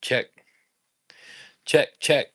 Check, check, check.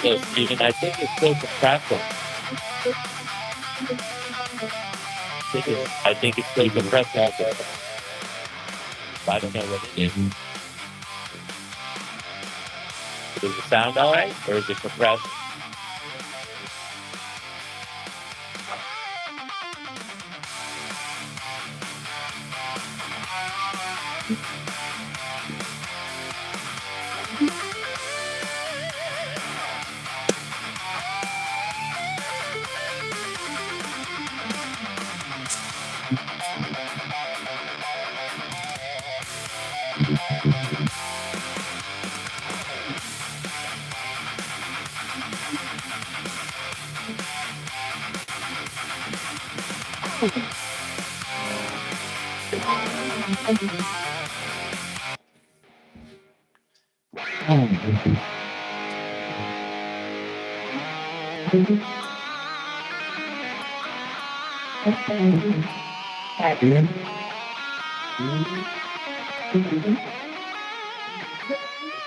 So, Steven, I think it's still compressive. I think it's still compressed out there. I don't know what it is. Does it sound all right, or is it compressed?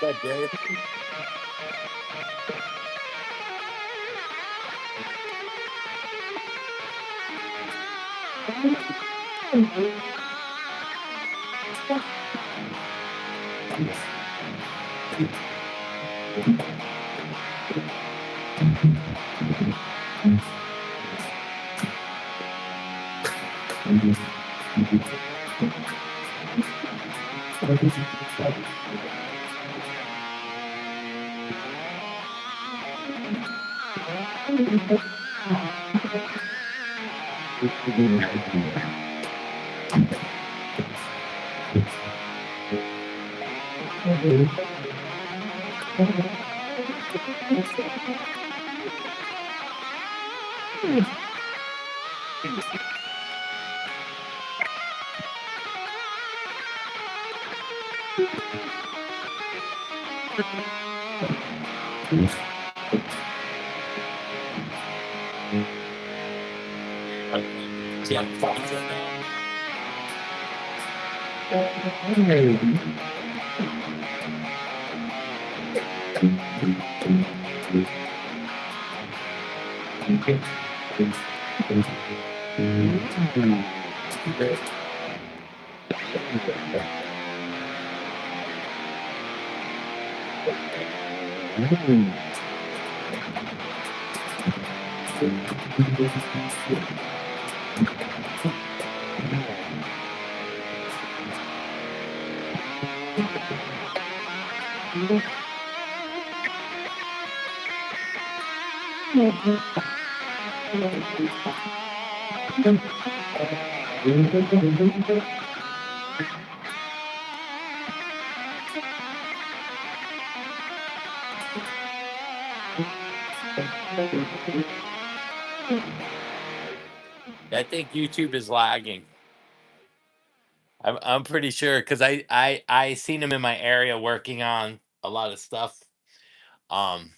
What's up, Jerry? See, I'm fine right now. I think YouTube is lagging. I'm pretty sure because I seen him in my area working on a lot of stuff. Um,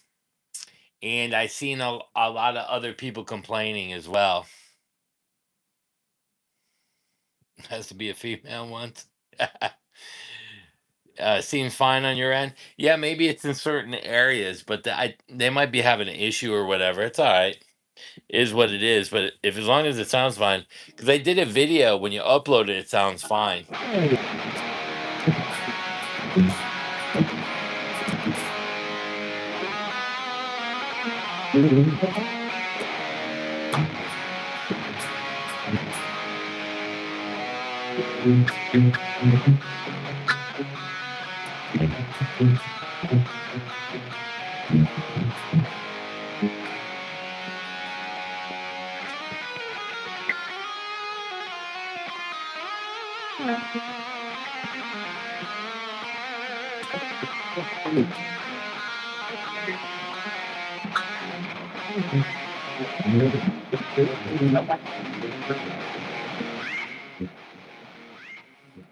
and I seen a lot of other people complaining as well. Has to be a female once. Seems fine on your end. Yeah, maybe it's in certain areas, but they might be having an issue or whatever. It's all right. Is what it is. But if as long as it sounds fine, because I did a video when you upload it, it sounds fine.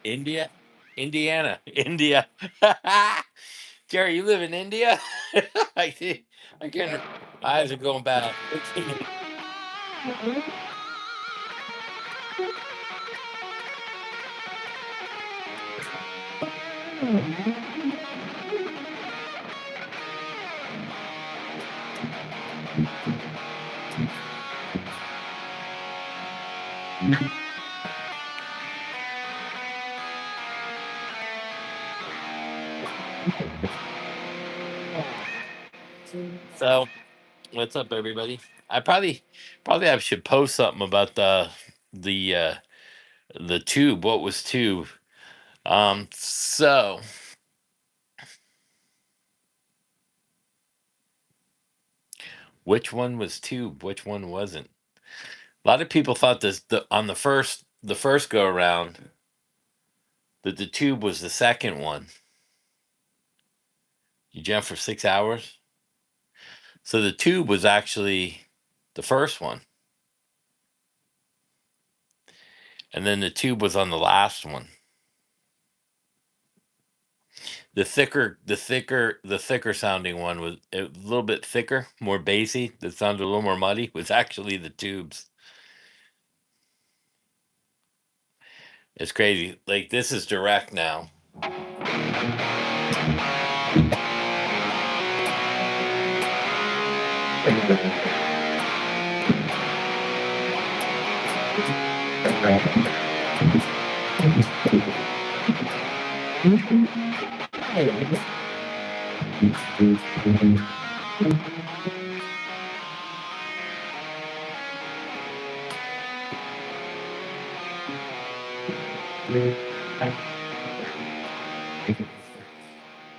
India, Indiana, India. Jerry, you live in India? I see. I can't. My eyes are going bad. So, what's up, everybody? I probably I should post something about the the tube. What was tube? So which one was tube? Which one wasn't? A lot of people thought on the first go around that the tube was the second one. You jammed for 6 hours. So the tube was actually the first one, and then the tube was on the last one. The thicker sounding one was a little bit thicker, more bassy. That sounded a little more muddy. Was actually the tubes. It's crazy. Like this is direct now.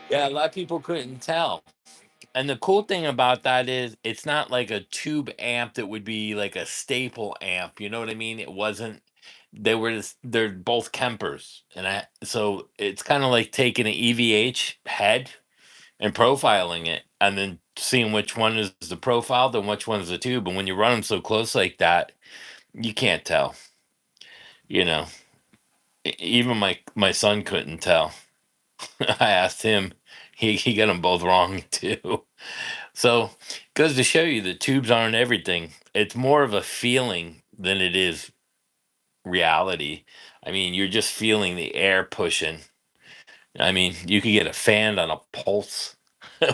Yeah, a lot of people couldn't tell. And the cool thing about that is it's not like a tube amp that would be like a staple amp. You know what I mean? It wasn't. They're both Kempers, and so it's kind of like taking an EVH head and profiling it, and then seeing which one is the profile, then which one's the tube. And when you run them so close like that, you can't tell. You know, even my son couldn't tell. I asked him, he got them both wrong too. So goes to show you that tubes aren't everything. It's more of a feeling than it is reality. I mean, you're just feeling the air pushing. I mean, you could get a fan on a pulse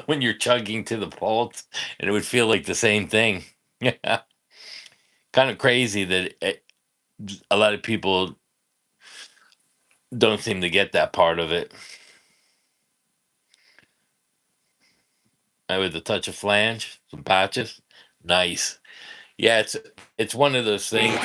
when you're chugging to the pulse, and it would feel like the same thing. Yeah, kind of crazy that A lot of people don't seem to get that part of it. With a touch of flange, some patches, nice. Yeah, it's one of those things.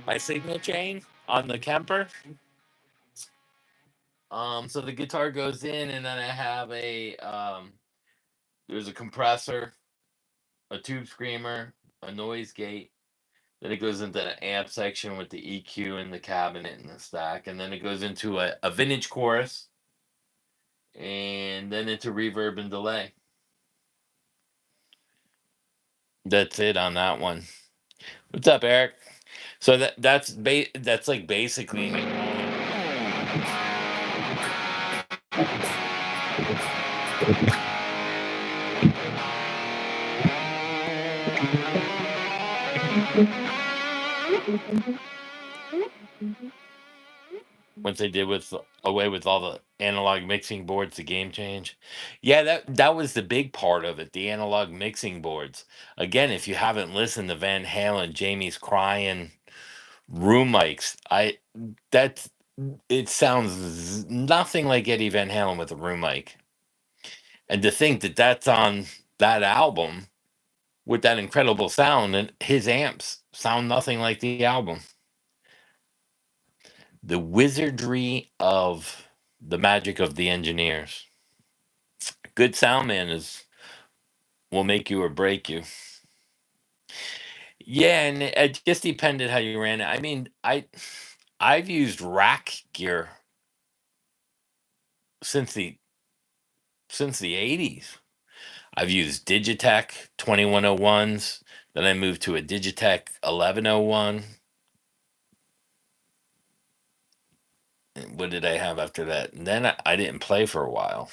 My signal chain on the Kemper. So the guitar goes in, and then I have there's a compressor, a tube screamer, a noise gate. Then it goes into the amp section with the EQ and the cabinet and the stack, and then it goes into a vintage chorus, and then into reverb and delay. That's it on that one. What's up, Eric? So that's like basically once they did with away with all the analog mixing boards, the game change. Yeah, that was the big part of it, the analog mixing boards. Again, if you haven't listened to Van Halen, Jamie's crying room mics, that's it sounds nothing like Eddie Van Halen with a room mic. And to think that that's on that album with that incredible sound, and his amps sound nothing like the album. The wizardry of the magic of the engineers. Good sound man is will make you or break you. Yeah, and it just depended how you ran it. I mean, I've used rack gear since the 80s. I've used Digitech 2101s, then I moved to a Digitech 1101. What did I have after that? And then I didn't play for a while.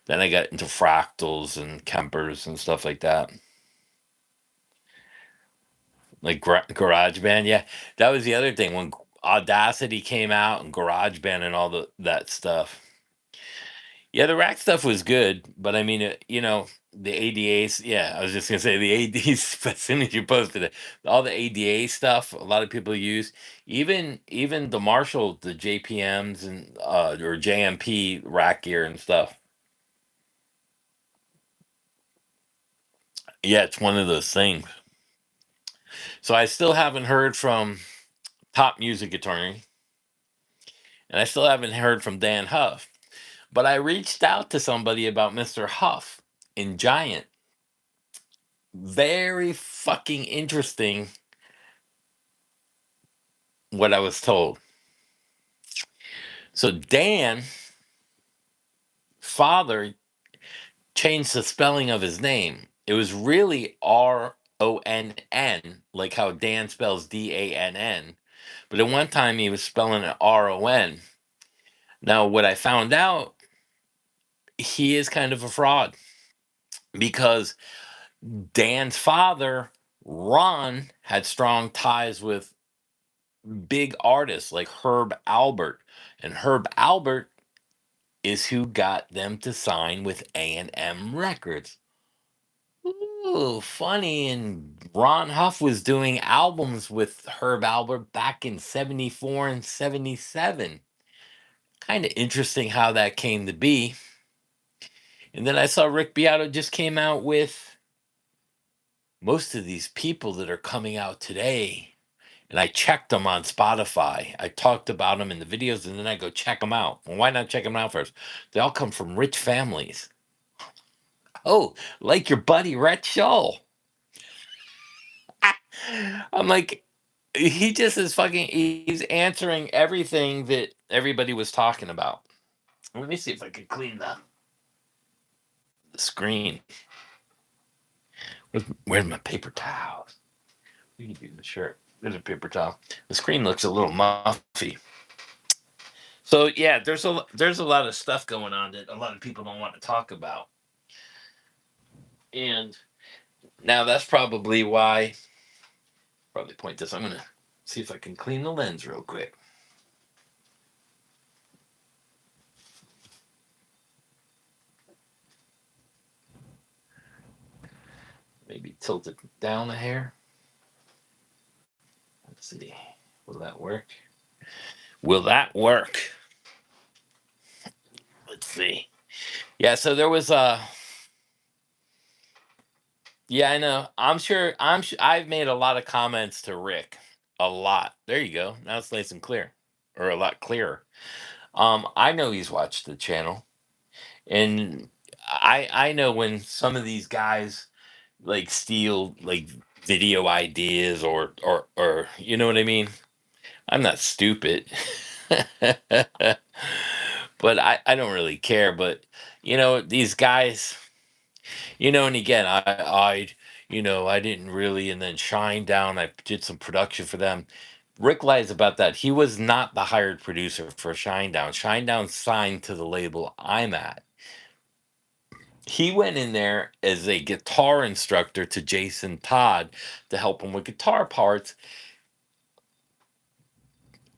Then I got into fractals and Kempers and stuff like that. Like GarageBand. Yeah, that was the other thing when Audacity came out and GarageBand and all that stuff. Yeah, the rack stuff was good, but I mean, the ADAs. Yeah, I was just gonna say the ADs. As soon as you posted it, all the ADA stuff, a lot of people use. Even the Marshall, the JPMs and or JMP rack gear and stuff. Yeah, it's one of those things. So I still haven't heard from Top Music Attorney, and I still haven't heard from Dan Huff. But I reached out to somebody about Mr. Huff in Giant. Very fucking interesting what I was told. So Dan father changed the spelling of his name. It was really Ronn, like how Dan spells Dann. But at one time he was spelling it Ron. Now what I found out, he is kind of a fraud because Dan's father, Ron, had strong ties with big artists like Herb Albert. And Herb Albert is who got them to sign with A&M Records. Ooh, funny. And Ron Huff was doing albums with Herb Albert back in 74 and 77. Kind of interesting how that came to be. And then I saw Rick Beato just came out with most of these people that are coming out today. And I checked them on Spotify. I talked about them in the videos and then I go check them out. Well, why not check them out first? They all come from rich families. Oh, like your buddy Rhett Shull. I'm like, he just is fucking, he's answering everything that everybody was talking about. Let me see if I can clean the screen. Where's my paper towels? We can do the shirt. There's a paper towel. The screen looks a little muffy. So yeah, there's a lot of stuff going on that a lot of people don't want to talk about, and now that's probably why. Probably point this. I'm gonna see if I can clean the lens real quick. Maybe tilt it down a hair. Let's see. Will that work? Will that work? Let's see. Yeah, so there was yeah, I know. I've made a lot of comments to Rick. A lot. There you go. Now it's nice and clear. Or a lot clearer. I know he's watched the channel. And I know when some of these guys like steal like video ideas or you know what I mean? I'm not stupid. But I don't really care. But these guys, and again, I didn't really, and then Shine Down, I did some production for them. Rick lies about that. He was not the hired producer for Shine Down. Shine Down signed to the label I'm at. He went in there as a guitar instructor to Jason Todd to help him with guitar parts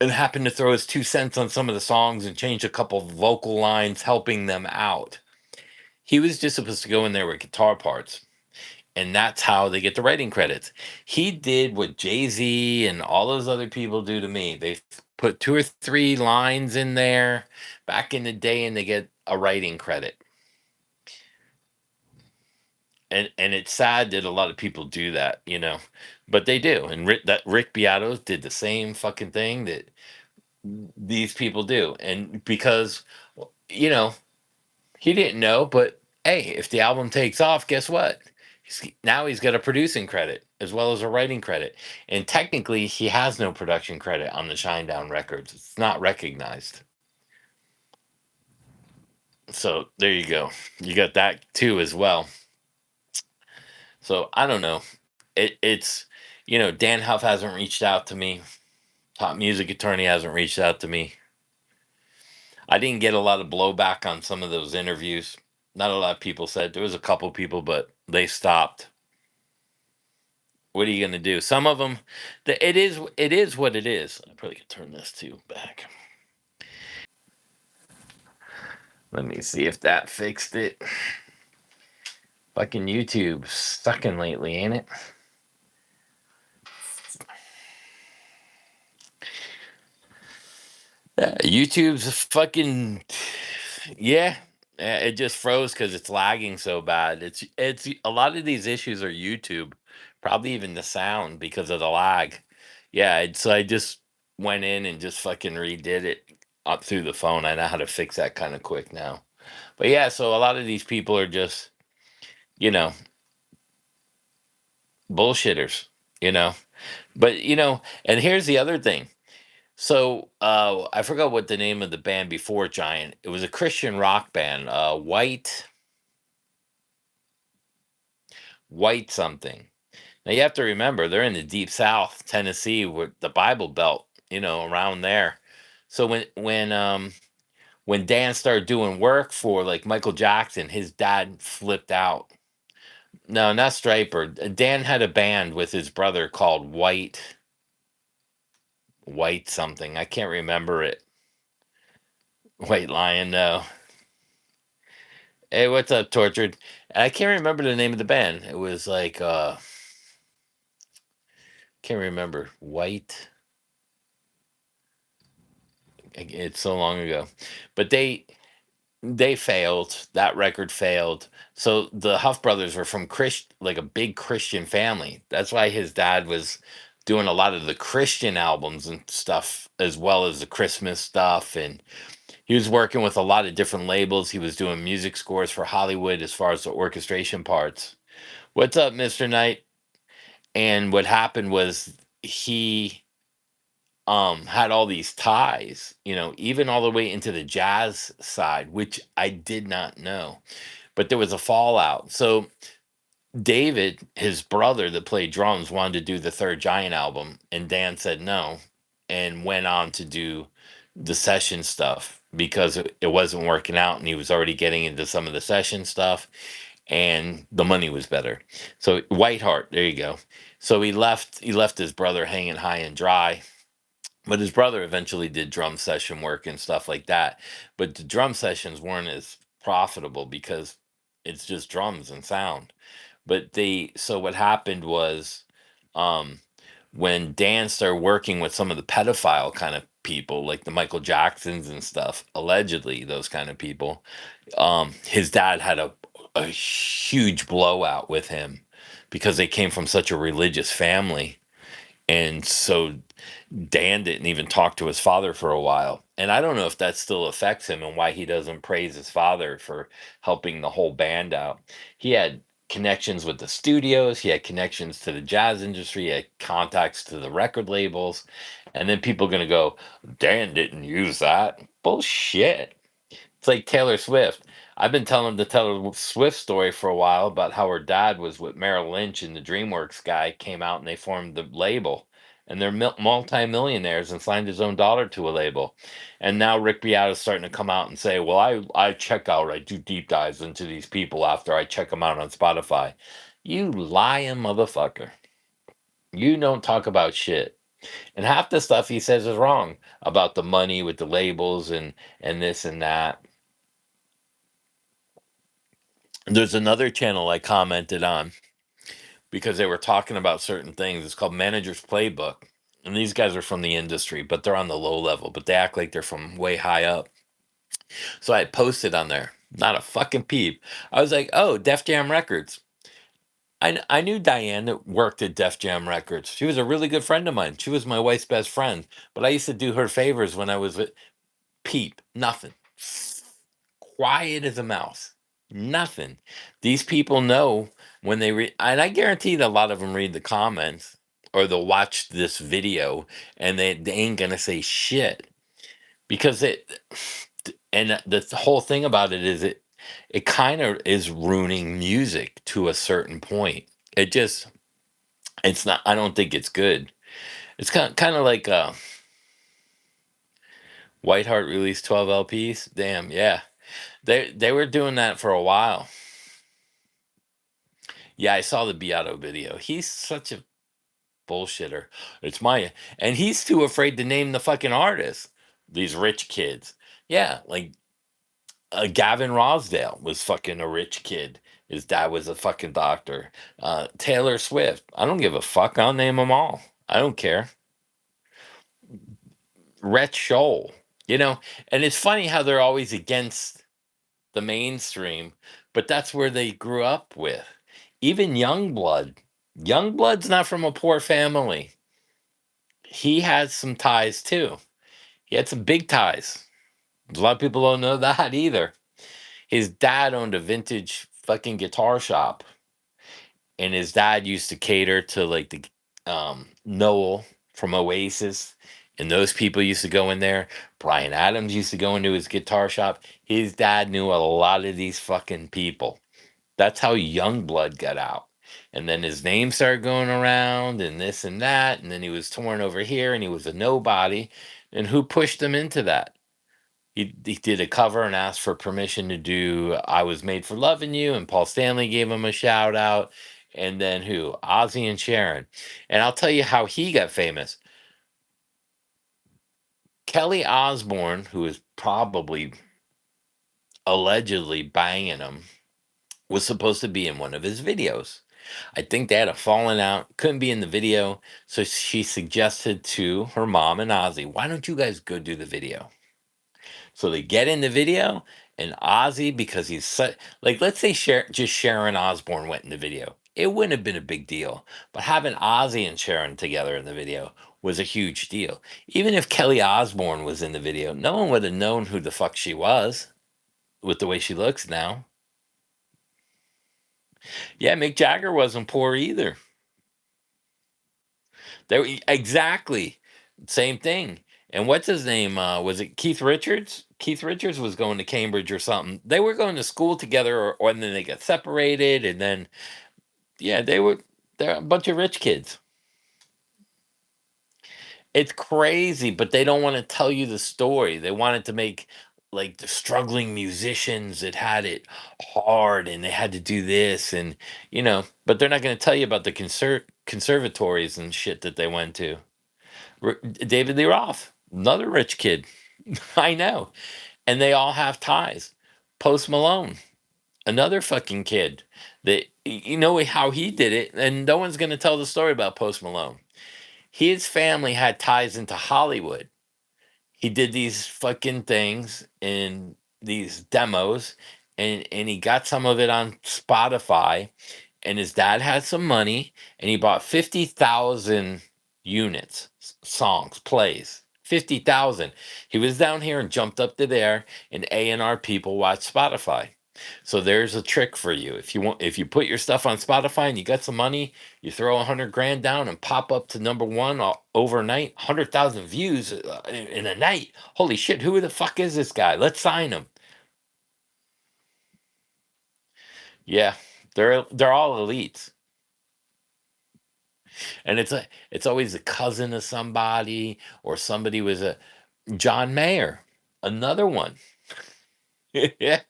and happened to throw his 2 cents on some of the songs and change a couple of vocal lines, helping them out. He was just supposed to go in there with guitar parts, and that's how they get the writing credits. He did what Jay-Z and all those other people do to me. They put two or three lines in there back in the day, and they get a writing credit. And it's sad that a lot of people do that, but they do. And Rick Beato did the same fucking thing that these people do, and because you know he didn't know, but hey, if the album takes off, guess what? Now he's got a producing credit as well as a writing credit, and technically he has no production credit on the Shinedown records. It's not recognized. So there you go. You got that too as well. So I don't know. It's Dan Huff hasn't reached out to me. Top music attorney hasn't reached out to me. I didn't get a lot of blowback on some of those interviews. Not a lot of people said. There was a couple people, but they stopped. What are you going to do? Some of them, it is what it is. I probably could turn this too back. Let me see if that fixed it. Fucking YouTube sucking lately, ain't it? YouTube's fucking yeah. It just froze because it's lagging so bad. It's a lot of these issues are YouTube, probably even the sound because of the lag. Yeah, so I just went in and just fucking redid it up through the phone. I know how to fix that kind of quick now. But yeah, so a lot of these people are just you know bullshitters, you know. But and here's the other thing. So I forgot what the name of the band before Giant. It was a Christian rock band, White something. Now you have to remember they're in the deep South, Tennessee, with the Bible Belt, around there. So when Dan started doing work for like Michael Jackson, his dad flipped out. No, not Striper. Dan had a band with his brother called White something. I can't remember it. White Lion, no. Hey, what's up, Tortured? I can't remember the name of the band. It was like can't remember. White. It's so long ago. But they failed. That record failed. So the Huff brothers were from like a big Christian family. That's why his dad was doing a lot of the Christian albums and stuff as well as the Christmas stuff, and he was working with a lot of different labels. He was doing music scores for Hollywood as far as the orchestration parts. What's up, Mr. Knight? And what happened was he had all these ties, even all the way into the jazz side, which I did not know. But there was a fallout. So David, his brother that played drums, wanted to do the third Giant album, and Dan said no, and went on to do the session stuff because it wasn't working out, and he was already getting into some of the session stuff, and the money was better. So Whiteheart, there you go. So he left his brother hanging high and dry. But his brother eventually did drum session work and stuff like that. But the drum sessions weren't as profitable because it's just drums and sound. But so what happened was, um, when Dan started working with some of the pedophile kind of people, like the Michael Jacksons and stuff, allegedly those kind of people, his dad had a huge blowout with him because they came from such a religious family. And so Dan didn't even talk to his father for a while. And I don't know if that still affects him and why he doesn't praise his father for helping the whole band out. He had connections with the studios, he had connections to the jazz industry, he had contacts to the record labels. And then people are going to go, Dan didn't use that. Bullshit. It's like Taylor Swift. I've been telling the Taylor Swift story for a while about how her dad was with Merrill Lynch, and the DreamWorks guy came out and they formed the label. And they're multi-millionaires and signed his own daughter to a label. And now Rick Beato's starting to come out and say, well, I check out, I do deep dives into these people after I check them out on Spotify. You lying motherfucker. You don't talk about shit. And half the stuff he says is wrong about the money with the labels and this and that. There's another channel I commented on because they were talking about certain things. It's called Manager's Playbook. And these guys are from the industry, but they're on the low level, but they act like they're from way high up. So I posted on there, not a fucking peep. I was like, oh, Def Jam Records. I knew Diane that worked at Def Jam Records. She was a really good friend of mine. She was my wife's best friend. But I used to do her favors when I was with Peep. Nothing. Quiet as a mouse. Nothing. These people know when they read, and I guarantee that a lot of them read the comments or they'll watch this video and they ain't gonna say shit because and the whole thing about it is it kind of is ruining music to a certain point. It just it's not. I don't think it's good. It's kind of like Whiteheart released 12 LPs. Damn, yeah. They were doing that for a while. Yeah, I saw the Beato video. He's such a bullshitter. It's my and he's too afraid to name the fucking artist. These rich kids. Yeah, like Gavin Rosdale was fucking a rich kid. His dad was a fucking doctor. Taylor Swift. I don't give a fuck. I'll name them all. I don't care. Rhett Scholl. You know, and it's funny how they're always against the mainstream, but that's where they grew up with. Even Youngblood. Youngblood's not from a poor family. He has some ties too. He had some big ties. A lot of people don't know that either. His dad owned a vintage fucking guitar shop, and his dad used to cater to like the Noel from Oasis, and those people used to go in there. Brian Adams used to go into his guitar shop. His dad knew a lot of these fucking people. That's how Youngblood got out. And then his name started going around and this and that. And then he was torn over here and he was a nobody. And who pushed him into that? He did a cover and asked for permission to do I Was Made for Loving You. And Paul Stanley gave him a shout out. And then who? Ozzy and Sharon. And I'll tell you how he got famous. Kelly Osbourne, who is probably allegedly banging him, was supposed to be in one of his videos. I think they had a falling out, couldn't be in the video. So she suggested to her mom and Ozzy, why don't you guys go do the video? So they get in the video, and Ozzy, because he's such, like, let's say just Sharon Osbourne went in the video. It wouldn't have been a big deal. But having Ozzy and Sharon together in the video was a huge deal. Even if Kelly Osbourne was in the video, no one would have known who the fuck she was with the way she looks now. Yeah, Mick Jagger wasn't poor either. Exactly same thing. And what's his name? Was it Keith Richards? Keith Richards was going to Cambridge or something. They were going to school together, or and then they got separated, and then Yeah, they're a bunch of rich kids. It's crazy, but they don't wanna tell you the story. They wanted to make, like, the struggling musicians that had it hard, and they had to do this, and, but they're not gonna tell you about the conservatories and shit that they went to. David Lee Roth, another rich kid. I know, and they all have ties. Post Malone, another fucking kid that you know how he did it, and no one's gonna tell the story about Post Malone. His family had ties into Hollywood. He did these fucking things in these demos, and he got some of it on Spotify, and his dad had some money, and he bought 50,000 units, songs, plays. 50,000. He was down here and jumped up to there, and A&R people watch Spotify. So there's a trick for you. If you put your stuff on Spotify and you got some money, you throw 100 grand down and pop up to number one overnight, 100,000 views in a night. Holy shit! Who the fuck is this guy? Let's sign him. Yeah, they're all elites, and it's always a cousin of somebody, or somebody was a John Mayer, another one. Yeah.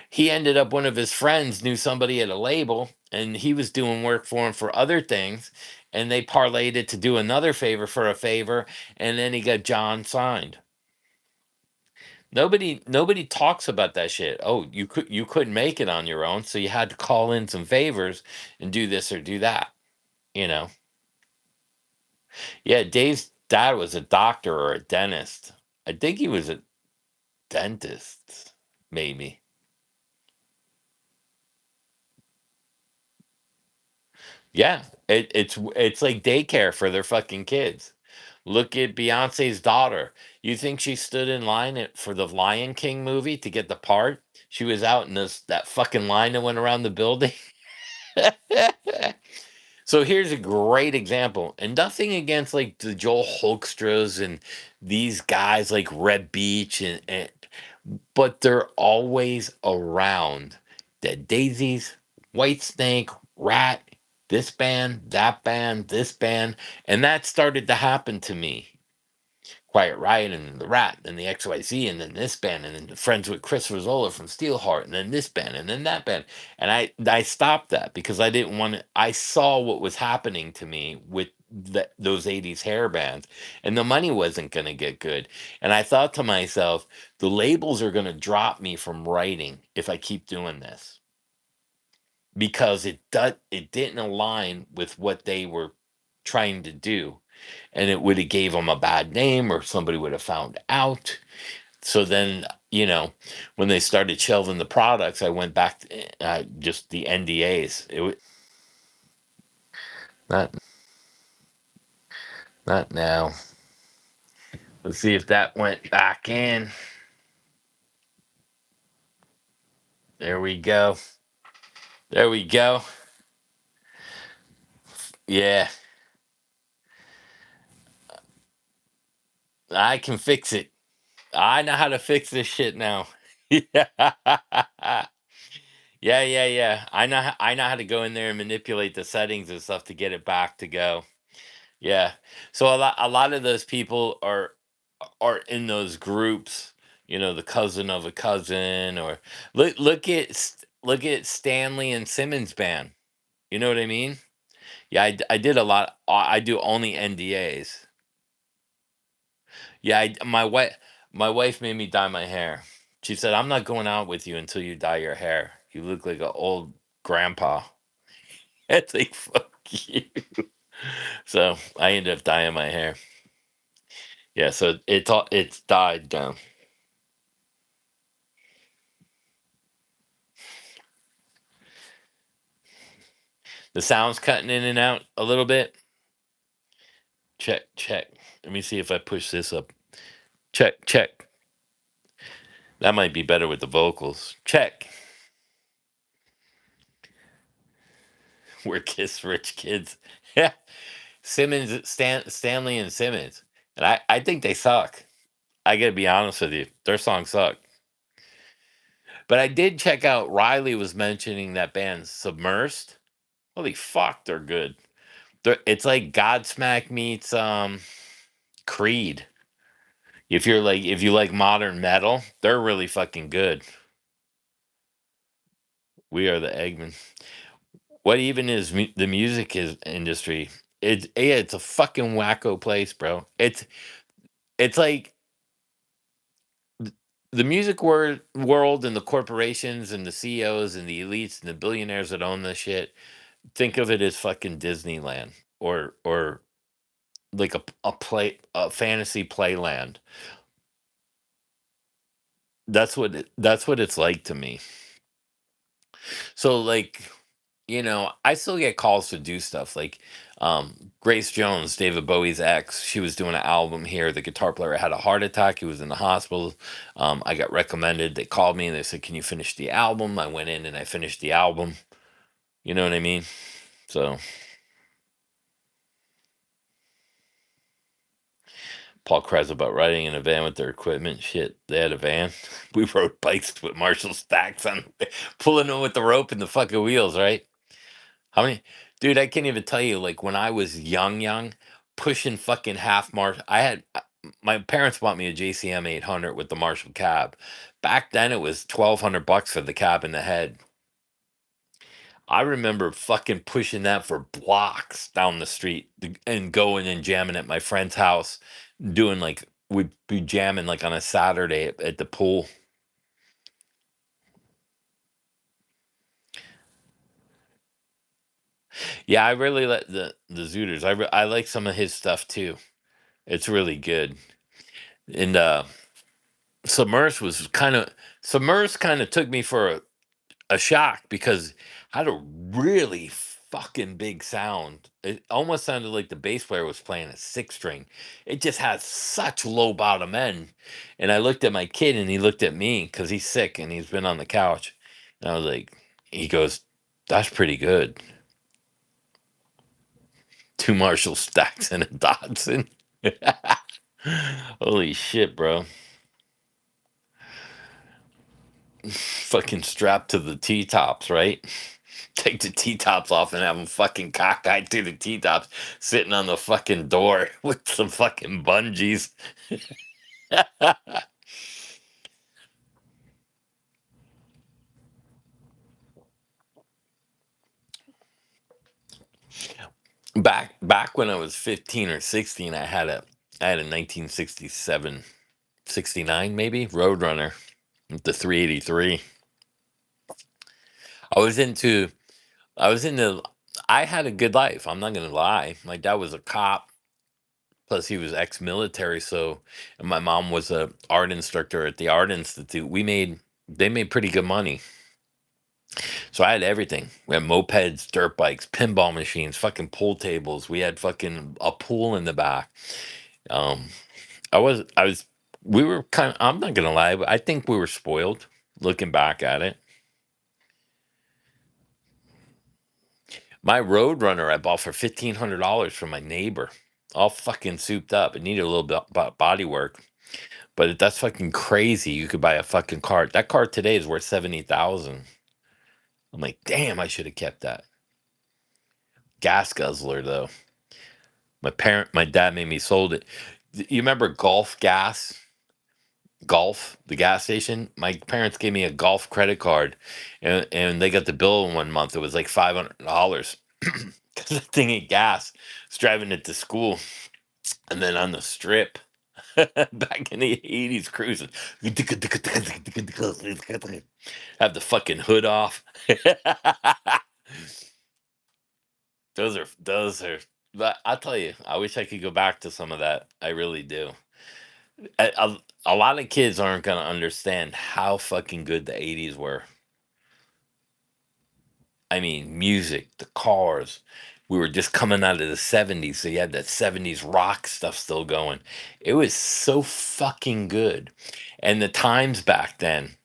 He ended up, one of his friends knew somebody at a label, and he was doing work for him for other things, and they parlayed it to do another favor for a favor, and then he got John signed. Nobody talks about that shit. Oh, you couldn't make it on your own, so you had to call in some favors and do this or do that. You know. Yeah, Dave's dad was a doctor or a dentist. I think he was a dentist, maybe. Yeah, it's like daycare for their fucking kids. Look at Beyonce's daughter. You think she stood in line for the Lion King movie to get the part? She was out in that fucking line that went around the building. So here's a great example, and nothing against like the Joel Holkstras and these guys like Red Beach, but they're always around. Dead Daisies, White Snake, Rat, this band, that band, this band, and that started to happen to me. Quiet Riot and the Rat and the XYZ and then this band and then friends with Chris Rizzola from Steelheart and then this band and then that band. And I stopped that because I didn't want to. I saw what was happening to me with those 80s hair bands, and the money wasn't going to get good. And I thought to myself, the labels are going to drop me from writing if I keep doing this, because it didn't align with what they were trying to do, and it would have gave them a bad name, or somebody would have found out. So then, when they started shelving the products, I went back to just the NDAs. It was not not now. Let's see if that went back in. There we go. There we go. Yeah, I can fix it. I know how to fix this shit now. Yeah. Yeah, yeah, yeah. I know how to go in there and manipulate the settings and stuff to get it back to go. Yeah. So a lot of those people are in those groups, the cousin of a cousin, or look at Stanley and Simmons band. You know what I mean? Yeah, I did a lot. I do only NDAs. Yeah, my wife made me dye my hair. She said, "I'm not going out with you until you dye your hair. You look like an old grandpa." It's like, fuck you. So I ended up dyeing my hair. Yeah, so it's dyed down. The sound's cutting in and out a little bit. Check, check. Let me see if I push this up. Check, check. That might be better with the vocals. Check. We're Kiss Rich Kids. Yeah. Stanley and Simmons. And I think they suck. I gotta be honest with you. Their songs suck. But I did check out, Riley was mentioning that band Submersed. Holy fuck, they're good. It's like Godsmack meets Creed. If you like modern metal, they're really fucking good. We are the Eggman. What even is the music is industry? It's a fucking wacko place, bro. It's like the music world and the corporations and the CEOs and the elites and the billionaires that own this shit. Think of it as fucking Disneyland or like a fantasy playland. That's what it's like to me. So like, I still get calls to do stuff like Grace Jones, David Bowie's ex. She was doing an album here. The guitar player had a heart attack. He was in the hospital. I got recommended. They called me and they said, "Can you finish the album?" I went in and I finished the album. You know what I mean? So Paul cries about riding in a van with their equipment. Shit, they had a van. We rode bikes with Marshall stacks on, pulling them with the rope and the fucking wheels, right? How many, dude? I can't even tell you. Like when I was young, pushing fucking half Marshall. My parents bought me a JCM 800 with the Marshall cab. Back then, it was $1,200 for the cab and the head. I remember fucking pushing that for blocks down the street and going and jamming at my friend's house, doing like we'd be jamming like on a Saturday at the pool. Yeah, I really like the Zooters. I like some of his stuff too. It's really good. And Submerged kind of took me for a shock because it had a really fucking big sound. It almost sounded like the bass player was playing a six string. It just had such low bottom end. And I looked at my kid and he looked at me because he's sick and he's been on the couch. And I was like, he goes, "That's pretty good." Two Marshall stacks and a Dodson. Holy shit, bro. Fucking strapped to the T tops, right? Take the T tops off and have them fucking cockeyed to the T tops, sitting on the fucking door with some fucking bungees. Back when I was 15 or 16, I had a 1967, 69 maybe Roadrunner with the 383. I was into I was into I had a good life. I'm not gonna lie. My dad was a cop. Plus, he was ex-military, so and my mom was a art instructor at the art institute. They made pretty good money, so I had everything. We had mopeds, dirt bikes, pinball machines, fucking pool tables. We had fucking a pool in the back. Um, I was. We were kind of. I'm not gonna lie. But I think we were spoiled. Looking back at it, my Roadrunner I bought for $1,500 from my neighbor, all fucking souped up. It needed a little bit body work. But that's fucking crazy. You could buy a fucking cart. That cart today is worth 70,000. I'm like, damn, I should have kept that. Gas guzzler though. My dad made me sold it. You remember Gulf Gas? Gulf, the gas station. My parents gave me a Gulf credit card, and they got the bill in 1 month. It was like $500 because the thing ain't gas. I was driving it to school, and then on the strip. Back in the 80s cruising. Have the fucking hood off. Those are but I'll tell you, I wish I could go back to some of that. I really do. A lot of kids aren't gonna understand how fucking good the 80s were. I mean, music, the cars. We were just coming out of the 70s, so you had that 70s rock stuff still going. It was so fucking good. And the times back then,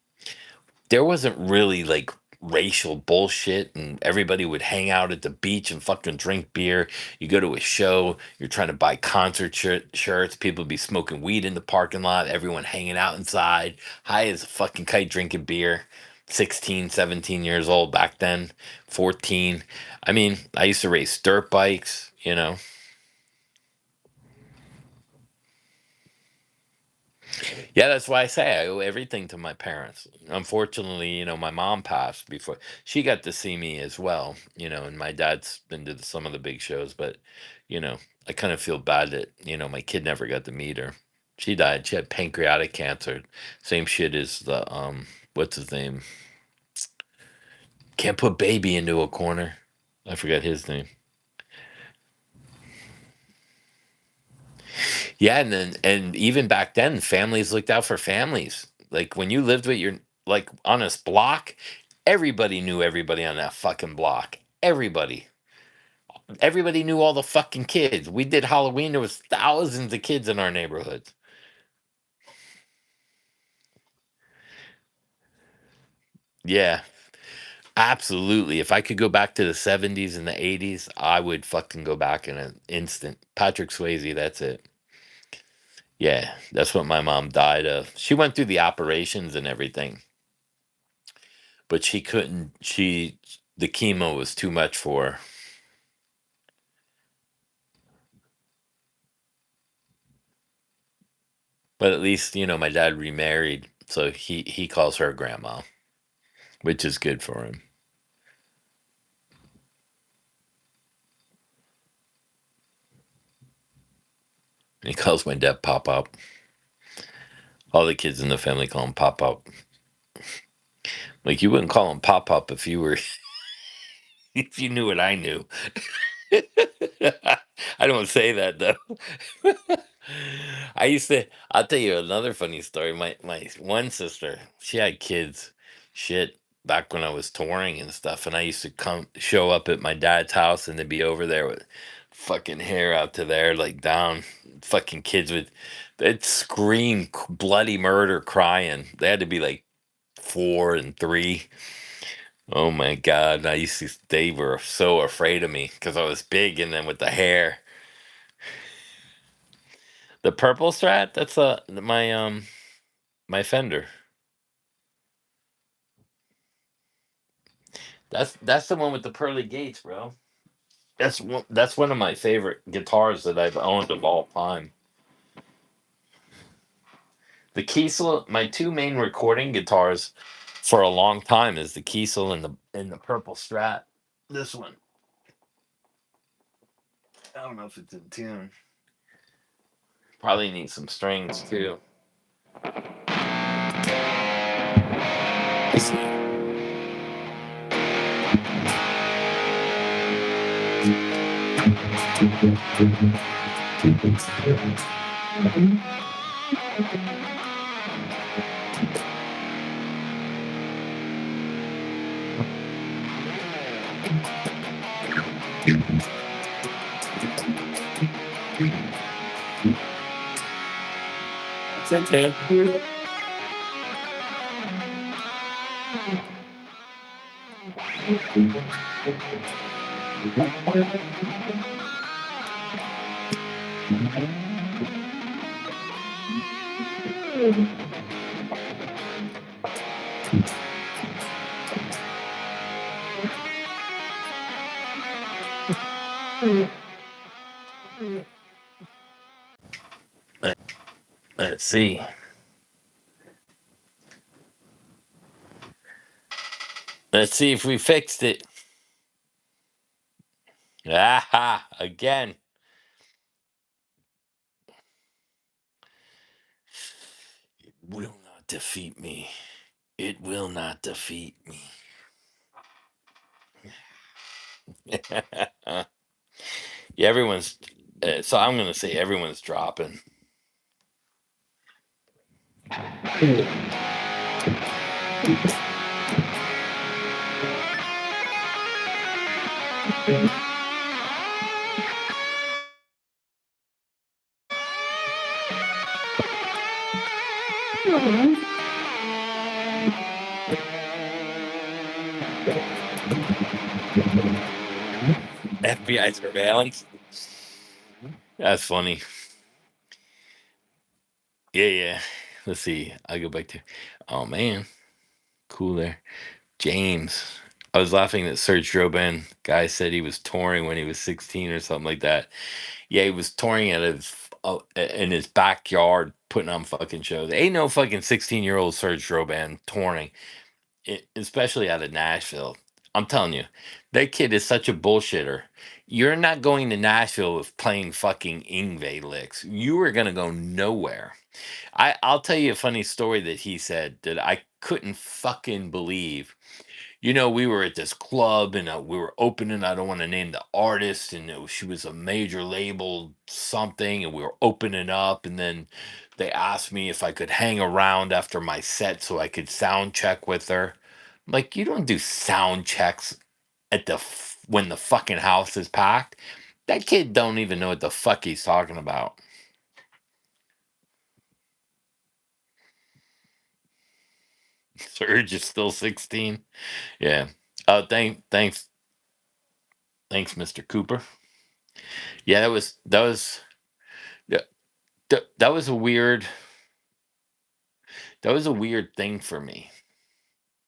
there wasn't really like racial bullshit and everybody would hang out at the beach and fucking drink beer. You go to a show, you're trying to buy concert shirts, people would be smoking weed in the parking lot, everyone hanging out inside, high as a fucking kite drinking beer. 16, 17 years old back then, 14. I mean, I used to race dirt bikes, you know. Yeah, that's why I say I owe everything to my parents. Unfortunately, my mom passed before she got to see me as well, and my dad's been to some of the big shows, but, you know, I kind of feel bad that, my kid never got to meet her. She died. She had pancreatic cancer. Same shit as what's his name? Can't put baby into a corner. I forgot his name. Yeah, and even back then, families looked out for families. Like when you lived with your like on this block, everybody knew everybody on that fucking block. Everybody knew all the fucking kids. We did Halloween. There was thousands of kids in our neighborhoods. Yeah, absolutely. If I could go back to the '70s and the '80s, I would fucking go back in an instant. Patrick Swayze, that's it. Yeah, that's what my mom died of. She went through the operations and everything, but she couldn't. The chemo was too much for her. But at least my dad remarried, so he calls her grandma, which is good for him. And he calls my dad Pop Up. All the kids in the family call him Pop Up. Like you wouldn't call him Pop Up if you were if you knew what I knew. I don't say that though. I used to. I'll tell you another funny story. My one sister, she had kids, shit, back when I was touring and stuff, and I used to come show up at my dad's house, and they'd be over there with fucking hair out to there, like down, fucking kids with, they'd scream bloody murder, crying. They had to be like 4 and 3. Oh my god! I used to. They were so afraid of me because I was big, and then with the hair. The purple Strat, that's my Fender. That's the one with the pearly gates, bro. That's one of my favorite guitars that I've owned of all time. The Kiesel, my two main recording guitars for a long time is the Kiesel and the purple Strat. This one, I don't know if it's in tune. Probably needs some strings too. It's in tune. Let's see. Let's see if we fixed it. Aha! Again. It will not defeat me. It will not defeat me. Yeah, everyone's. So I'm gonna say everyone's dropping. FBI surveillance. That's funny. Yeah, yeah. Let's see. I'll go back to. Oh man. Cooler. James. I was laughing that Serge Robin guy said he was touring when he was 16 or something like that. Yeah, he was touring in his backyard, putting on fucking shows. Ain't no fucking 16-year-old Serge Robin touring, especially out of Nashville. I'm telling you, that kid is such a bullshitter. You're not going to Nashville with playing fucking Ingve licks. You are gonna go nowhere. I'll tell you a funny story that he said that I couldn't fucking believe. We were at this club and we were opening. I don't want to name the artist, and she was a major label something, and we were opening up. And then they asked me if I could hang around after my set so I could sound check with her. I'm like, you don't do sound checks when the fucking house is packed. That kid don't even know what the fuck he's talking about. Surge is still 16. Yeah. Thanks, Mr. Cooper. Yeah, yeah, that was a weird thing for me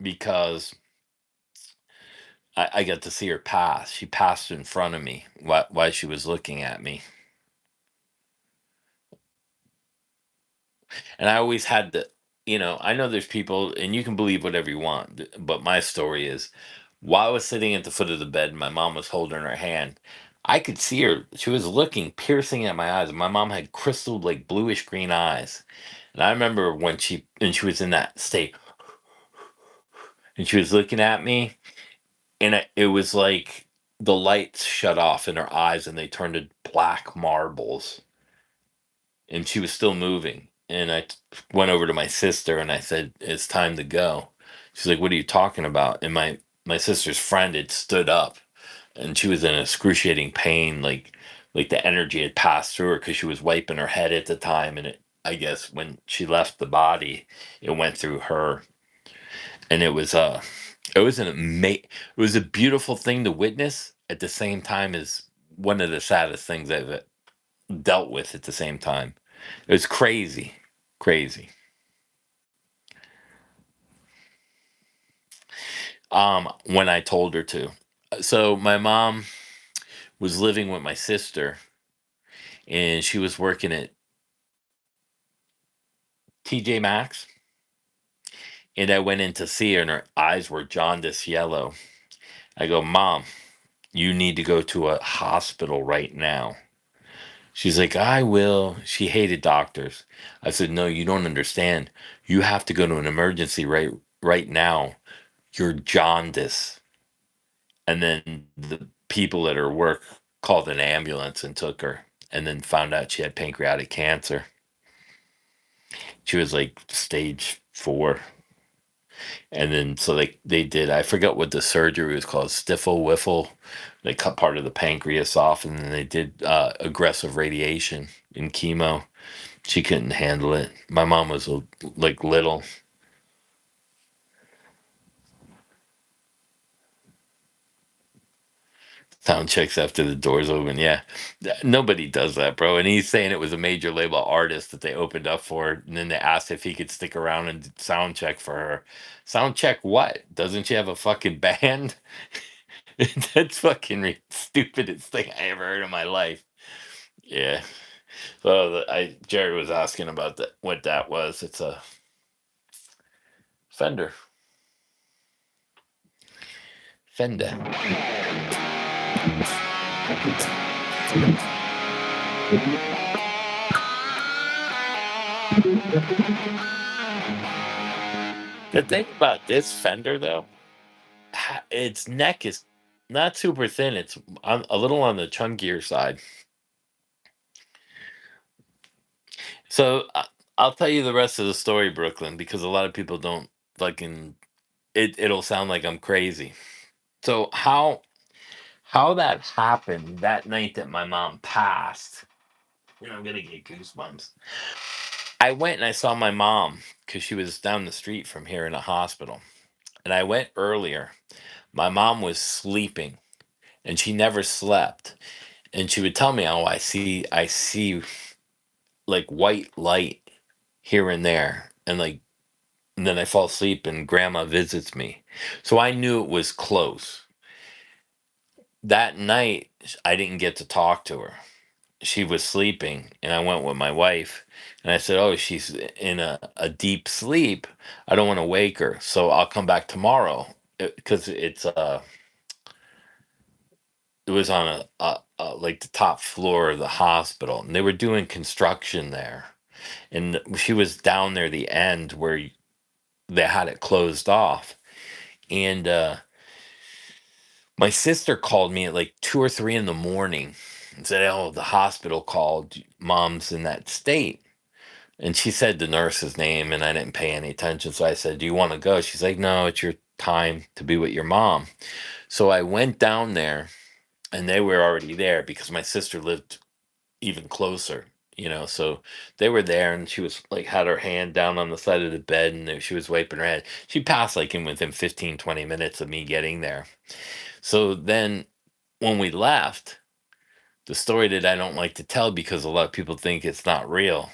because I got to see her pass. She passed in front of me while she was looking at me, and I always had the, I know there's people, and you can believe whatever you want, but my story is, while I was sitting at the foot of the bed, and my mom was holding her hand. I could see her. She was looking, piercing at my eyes. My mom had crystal, like bluish green eyes, and I remember when she was in that state, and she was looking at me, and it was like the lights shut off in her eyes and they turned to black marbles, and she was still moving. And went over to my sister and I said, it's time to go. She's like, what are you talking about? And my sister's friend had stood up, and she was in excruciating pain, like the energy had passed through her because she was wiping her head at the time, and I guess when she left the body, it went through her. And it was a beautiful thing to witness at the same time as one of the saddest things I've dealt with at the same time. It was crazy, crazy. When I told her to. So my mom was living with my sister, and she was working at TJ Maxx, and I went in to see her, and her eyes were jaundice yellow. I go, Mom, you need to go to a hospital right now. She's like, I will. She hated doctors. I said, no, you don't understand. You have to go to an emergency right now. You're jaundice. And then the people at her work called an ambulance and took her, and then found out she had pancreatic cancer. She was like stage 4. And then so they did, I forgot what the surgery was called, stiffle wiffle. They cut part of the pancreas off, and then they did aggressive radiation and chemo. She couldn't handle it. My mom was like little. Sound checks after the doors open. Yeah, nobody does that, bro. And he's saying it was a major label artist that they opened up for, and then they asked if he could stick around and sound check for her. Sound check what? Doesn't she have a fucking band? That's fucking stupidest thing I ever heard in my life. Yeah. So Jerry was asking about that, what that was. It's a Fender. Fender. The thing about this Fender, though, its neck is not super thin. It's a little on the chunkier side. So I'll tell you the rest of the story, Brooklyn, because a lot of people don't fucking. It'll sound like I'm crazy. So how that happened that night that my mom passed? I'm gonna get goosebumps. I went and I saw my mom because she was down the street from here in a hospital, and I went earlier. My mom was sleeping, and she never slept. And she would tell me, "Oh, I see like white light here and there, and like And then I fall asleep and grandma visits me. So I knew it was close. That night, I didn't get to talk to her. She was sleeping, and I went with my wife, and I said, "Oh, she's in a deep sleep. I don't want to wake her, so I'll come back tomorrow." Because it was on like the top floor of the hospital, and they were doing construction there, and she was down there the end where they had it closed off, and my sister called me at like 2 or 3 in the morning and said, "Oh, the hospital called. Mom's in that state." And she said the nurse's name, and I didn't pay any attention. So I said, "Do you want to go?" She's like, "No, it's your time to be with your mom." So I went down there, and they were already there because my sister lived even closer, So they were there, and she was like, had her hand down on the side of the bed, and she was wiping her head. She passed like in within 15, 20 minutes of me getting there. So then when we left, the story that I don't like to tell because a lot of people think it's not real,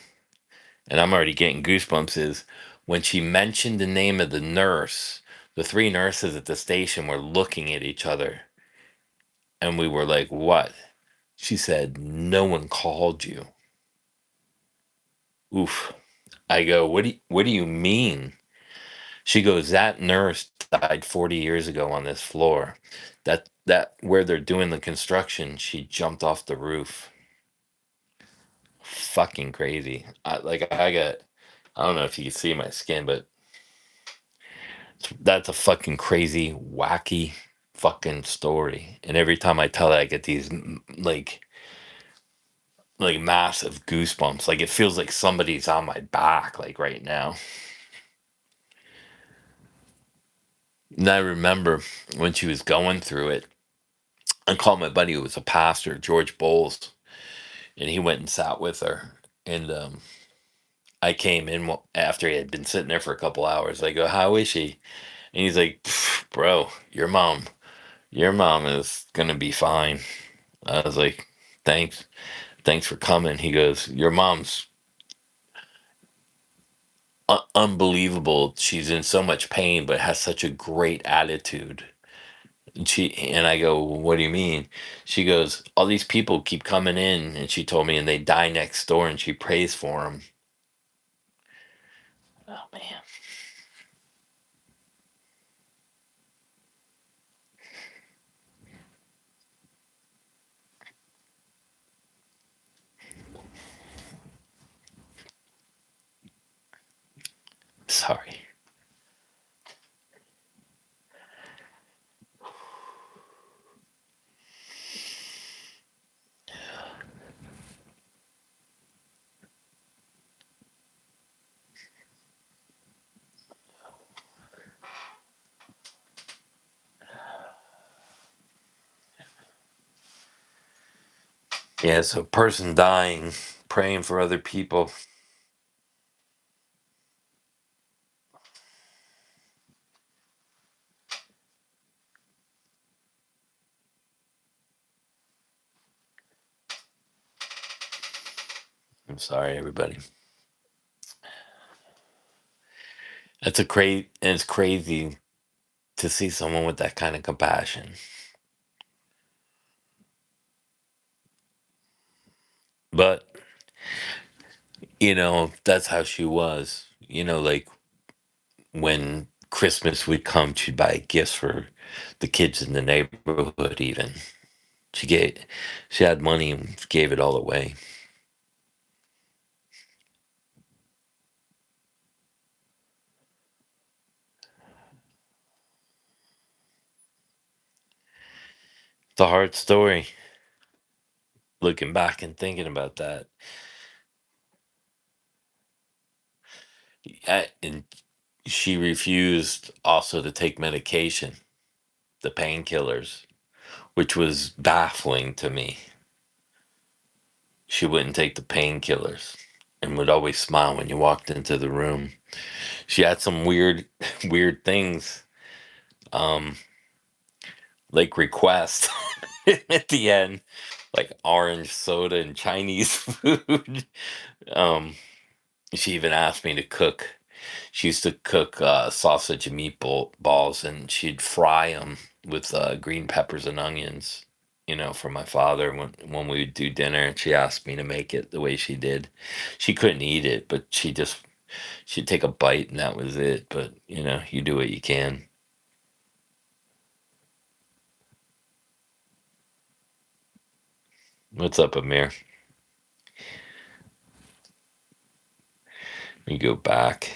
and I'm already getting goosebumps, is when she mentioned the name of the nurse, the three nurses at the station were looking at each other, and we were like, "What?" She said, "No one called you." Oof. I go, what do you mean? She goes, "That nurse died 40 years ago on this floor. That where they're doing the construction, she jumped off the roof." Fucking crazy. I don't know if you can see my skin, but that's a fucking crazy, wacky fucking story. And every time I tell it, I get these like massive goosebumps. Like it feels like somebody's on my back, like right now. And I remember when she was going through it, I called my buddy who was a pastor, George Bowles, and he went and sat with her. And I came in after he had been sitting there for a couple hours. I go, "How is she?" And he's like, "Bro, your mom is gonna be fine." I was like, thanks for coming. He goes, "Your mom's unbelievable. She's in so much pain, but has such a great attitude." And I go, "What do you mean?" She goes, "All these people keep coming in," and she told me, "and they die next door," and she prays for them. Oh man, sorry. Yeah, so person dying, praying for other people. I'm sorry, everybody. It's crazy to see someone with that kind of compassion. But that's how she was. Like when Christmas would come, she'd buy gifts for the kids in the neighborhood. Even she gave, she had money and gave it all away. It's a hard story. Looking back and thinking about that, and she refused also to take medication, the painkillers, which was baffling to me. She wouldn't take the painkillers and would always smile when you walked into the room. She had some weird, weird things, um, like requests at the end, like orange soda and Chinese food. Um, she even asked me to cook. She used to cook sausage and meatballs, and she'd fry them with green peppers and onions. For my father when we would do dinner, and she asked me to make it the way she did. She couldn't eat it, but she'd take a bite and that was it. But you do what you can. What's up, Amir? You go back.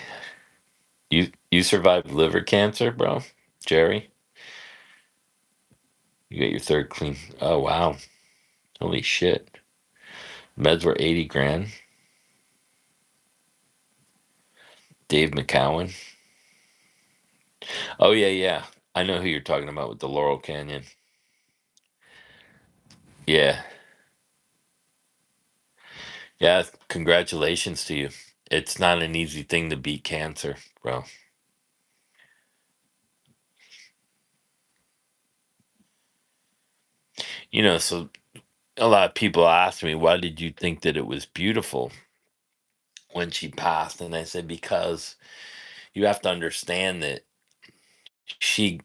You survived liver cancer, bro? Jerry? You got your third clean. Oh wow. Holy shit. Meds were 80 grand. Dave McCowan. Oh yeah, yeah. I know who you're talking about with the Laurel Canyon. Yeah. Yeah, congratulations to you. It's not an easy thing to beat cancer, bro. So a lot of people ask me, why did you think that it was beautiful when she passed? And I said, because you have to understand that she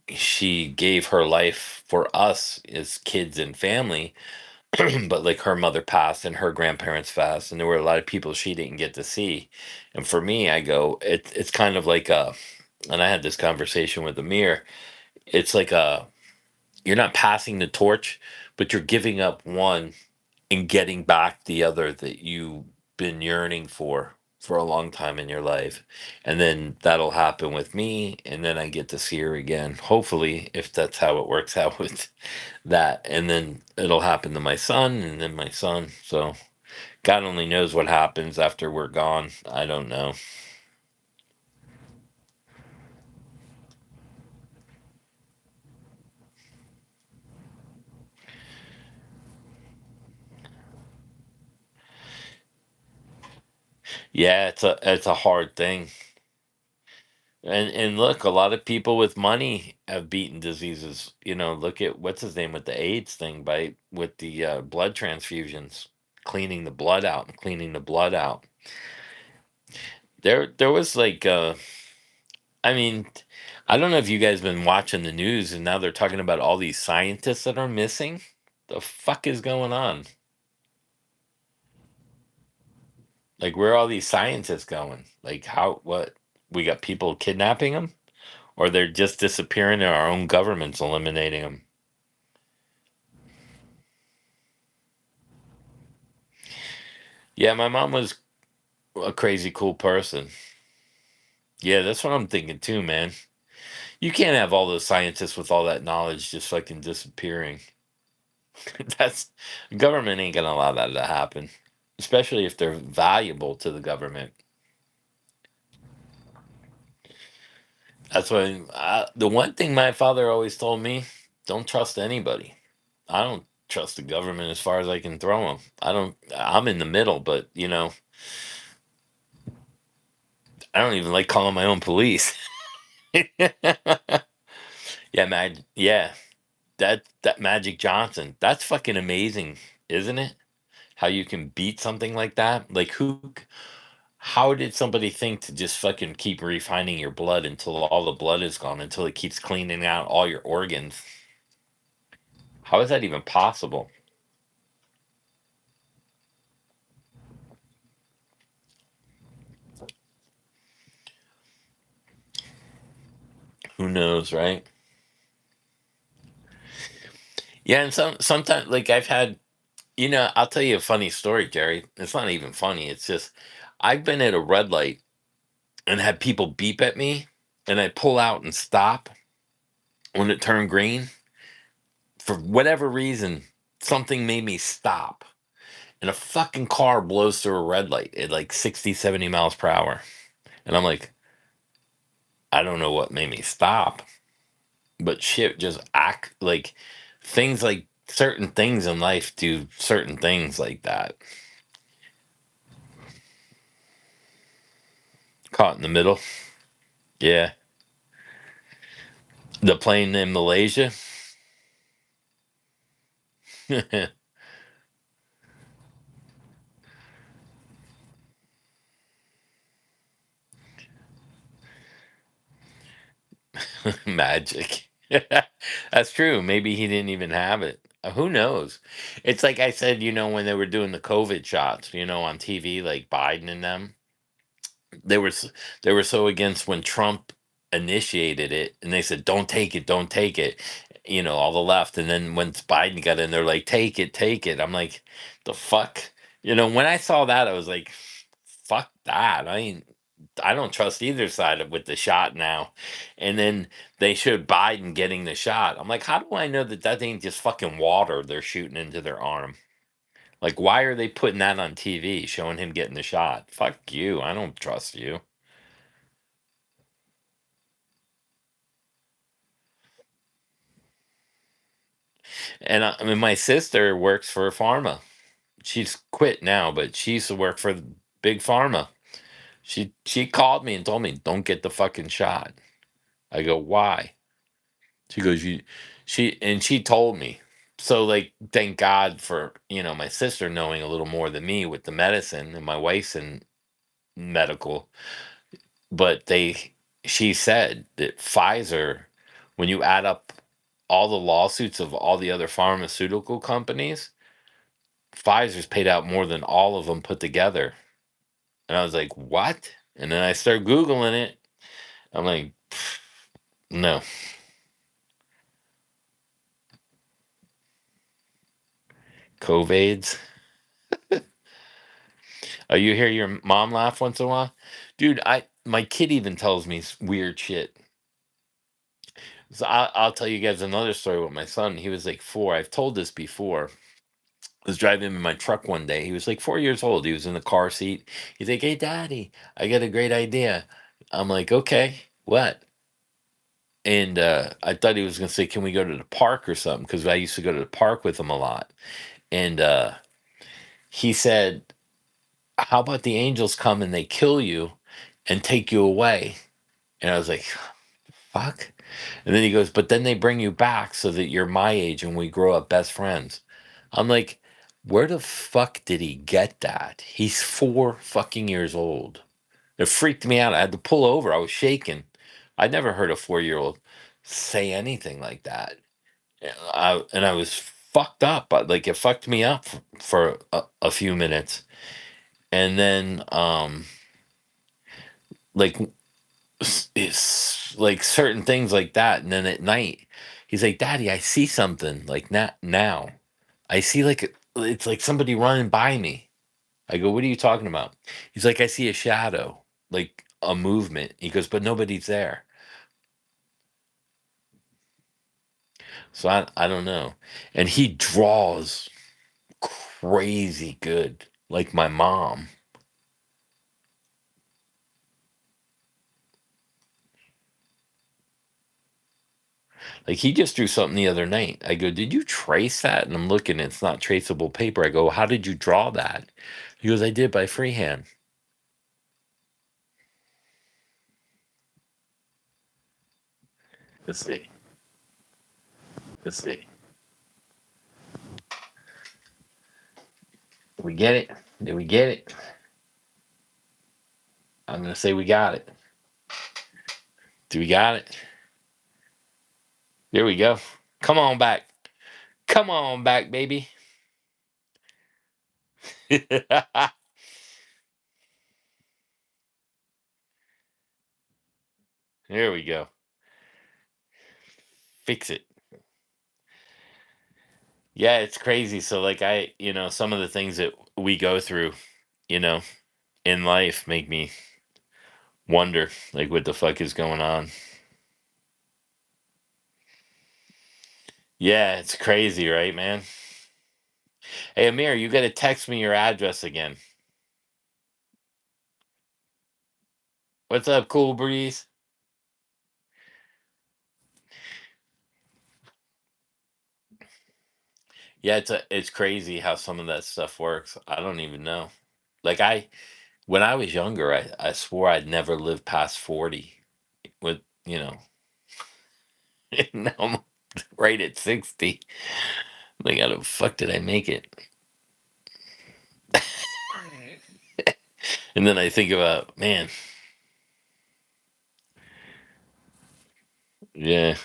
gave her life for us as kids and family, but like her mother passed and her grandparents passed, and there were a lot of people she didn't get to see. And for me, I go, it's kind of like and I had this conversation with Amir. It's like you're not passing the torch, but you're giving up one and getting back the other that you've been yearning for a long time in your life. And then that'll happen with me, and then I get to see her again, hopefully, if that's how it works out with that. And then it'll happen to my son and then my son. So God only knows what happens after we're gone. I don't know. Yeah, it's a hard thing. And look, a lot of people with money have beaten diseases. Look at what's his name with the AIDS thing, by with the blood transfusions, cleaning the blood out and cleaning the blood out. There was like I mean, I don't know if you guys been watching the news, and now they're talking about all these scientists that are missing. The fuck is going on? Like, where are all these scientists going? Like, how, what? We got people kidnapping them? Or they're just disappearing and our own government's eliminating them? Yeah, my mom was a crazy cool person. Yeah, that's what I'm thinking too, man. You can't have all those scientists with all that knowledge just fucking disappearing. That's Government ain't gonna allow that to happen, especially if they're valuable to the government. That's why the one thing my father always told me: don't trust anybody. I don't trust the government as far as I can throw them. I don't. I'm in the middle, but I don't even like calling my own police. Yeah, yeah, that Magic Johnson. That's fucking amazing, isn't it? How you can beat something like that? Like how did somebody think to just fucking keep refining your blood until all the blood is gone, until it keeps cleaning out all your organs? How is that even possible? Who knows, right? Yeah, and sometimes like I've had, I'll tell you a funny story, Jerry. It's not even funny. It's just I've been at a red light and had people beep at me, and I pull out and stop when it turned green. For whatever reason, something made me stop. And a fucking car blows through a red light at like 60, 70 miles per hour. And I'm like, I don't know what made me stop, but shit just act like things, like certain things in life do certain things like that. Caught in the middle. Yeah. The plane in Malaysia. Magic. That's true. Maybe he didn't even have it. Who knows? It's like I said, when they were doing the COVID shots, on TV, like Biden and them, they were s- they were so against when Trump initiated it, and they said, "Don't take it, don't take it." All the left, and then when Biden got in, they're like, "Take it, take it." I'm like, "The fuck." When I saw that, I was like, "Fuck that." I don't trust either side with the shot now. And then they showed Biden getting the shot. I'm like, how do I know that that ain't just fucking water they're shooting into their arm? Like, why are they putting that on TV, showing him getting the shot? Fuck you. I don't trust you. And I mean, my sister works for pharma. She's quit now, but she used to work for big pharma. She called me and told me, "Don't get the fucking shot." I go, "Why?" She goes, she told me. So like, thank God for my sister knowing a little more than me with the medicine, and my wife's in medical. But she said that Pfizer, when you add up all the lawsuits of all the other pharmaceutical companies, Pfizer's paid out more than all of them put together. And I was like, what? And then I started Googling it. I'm like, no. COVIDs. Oh, you hear your mom laugh once in a while? Dude, my kid even tells me weird shit. So I'll tell you guys another story with my son. He was like 4. I've told this before. I was driving him in my truck one day. He was like 4 years old. He was in the car seat. He's like, "Hey, Daddy, I got a great idea." I'm like, "Okay, what?" And I thought he was going to say, "Can we go to the park or something?" Because I used to go to the park with him a lot. And he said, "How about the angels come and they kill you and take you away?" And I was like, "Fuck." And then he goes, "But then they bring you back so that you're my age and we grow up best friends." I'm like, where the fuck did he get that? He's 4 fucking years old. It freaked me out. I had to pull over. I was shaking. I'd never heard a 4-year old say anything like that. And I was fucked up. Like, it fucked me up for a few minutes. And then, like, it's like certain things like that. And then at night, he's like, "Daddy, I see something like not now. I see it's like somebody running by me." I go, "What are you talking about?" He's like, "I see a shadow, like a movement." He goes, "But nobody's there." So I don't know. And he draws crazy good, like my mom. Like, he just drew something the other night. I go, "Did you trace that?" And I'm looking, it's not traceable paper. I go, "How did you draw that?" He goes, "I did by freehand." Let's see. Let's see. Did we get it? Did we get it? I'm gonna say we got it. Do we got it? There we go. Come on back. Come on back, baby. There we go. Fix it. Yeah, it's crazy. So like, some of the things that we go through, you know, in life make me wonder like what the fuck is going on. Yeah, it's crazy, right, man? Hey, Amir, you got to text me your address again. What's up, Cool Breeze? Yeah, it's crazy how some of that stuff works. I don't even know. Like, when I was younger, I swore I'd never live past 40. With now I'm right at 60. Like, how the fuck did I make it? And then I think about, man, Yeah,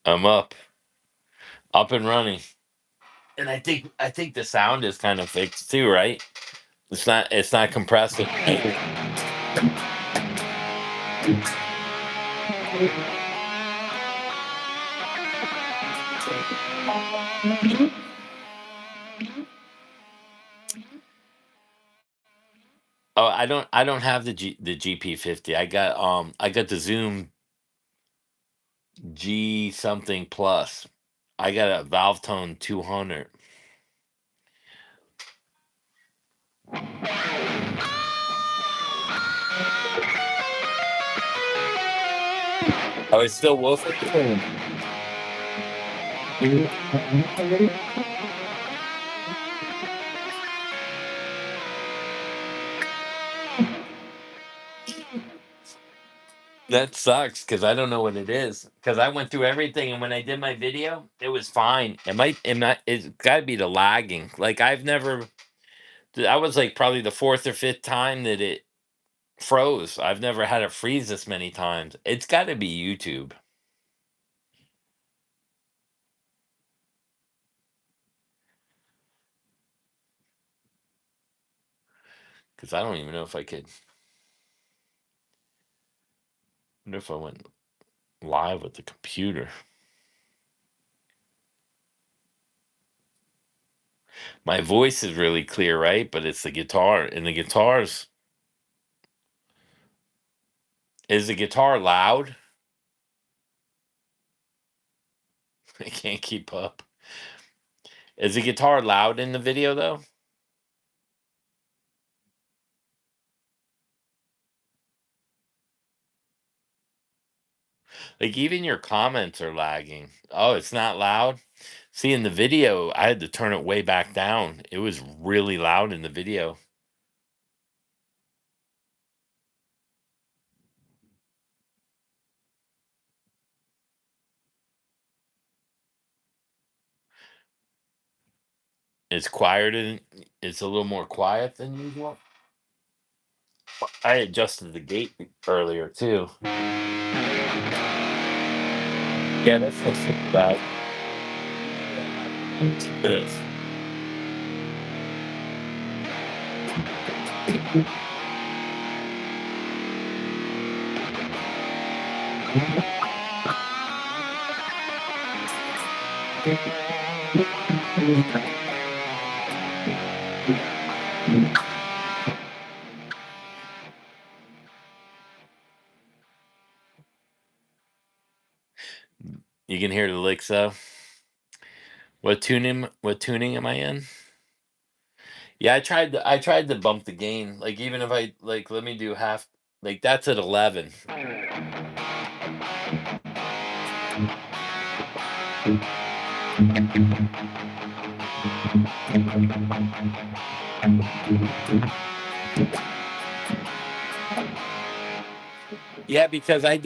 I'm up and running. And I think the sound is kind of fixed too, right? It's not compressed. Oh, I don't have the GP50. I got the Zoom G something plus. I got a Valve Tone 200. Oh, it's still woofing. That sucks because I don't know what it is. Because I went through everything, and when I did my video, it was fine. It's got to be the lagging. Like I've never. I was like probably the fourth or fifth time that it froze. I've never had it freeze this many times. It's got to be YouTube because I don't even know if I could. Wonder if I went live with the computer. My voice is really clear, right? But it's the guitar, and the guitars. Is the guitar loud? I can't keep up. Is the guitar loud in the video though? Like even your comments are lagging. Oh, it's not loud. See, in the video, I had to turn it way back down. It was really loud in the video. It's quieter. It's a little more quiet than usual. I adjusted the gate earlier too. Yeah, that's not so bad. Yes. You can hear the licks though. What tuning am I in? Yeah, I tried to bump the gain. Like even if I like let me do half, like that's at 11. Yeah, because I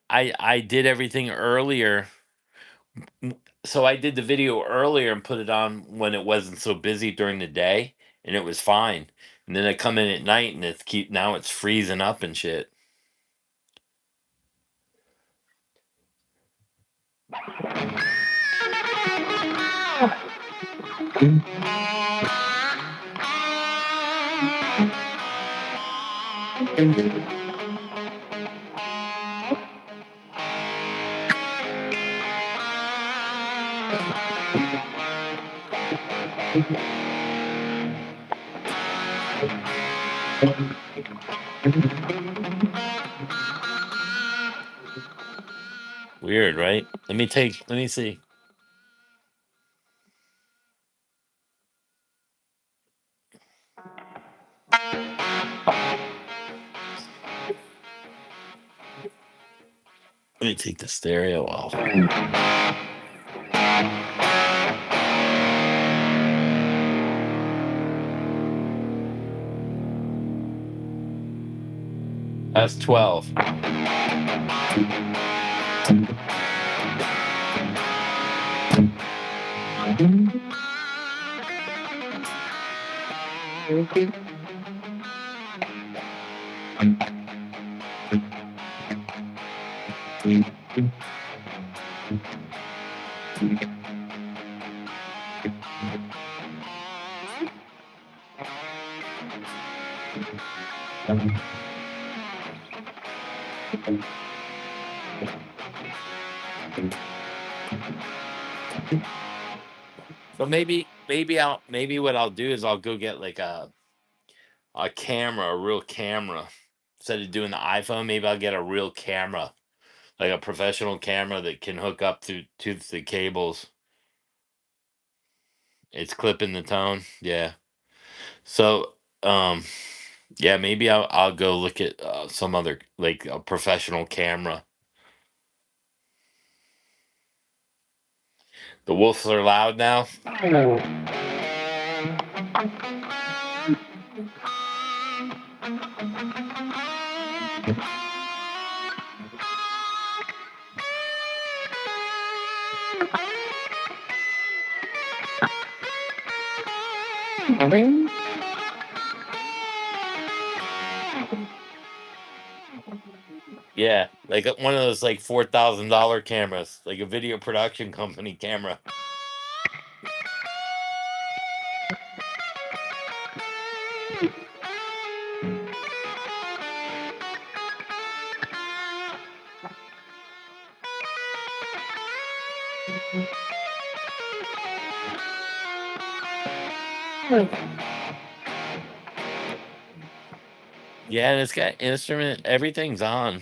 I did everything earlier. So I did the video earlier and put it on when it wasn't so busy during the day, and it was fine. And then I come in at night and now it's freezing up and shit. Weird, right? Let me see. Let me take the stereo off. That's 12. So maybe what I'll do is I'll go get like a camera, a real camera. Instead of doing the iPhone, maybe I'll get a real camera, like a professional camera that can hook up to the cables. It's clipping the tone. Yeah. So yeah, maybe I'll go look at some other like a professional camera. The wolves are loud now. Yeah, like one of those like $4,000 cameras, like a video production company camera. Yeah, and it's got instrument. Everything's on.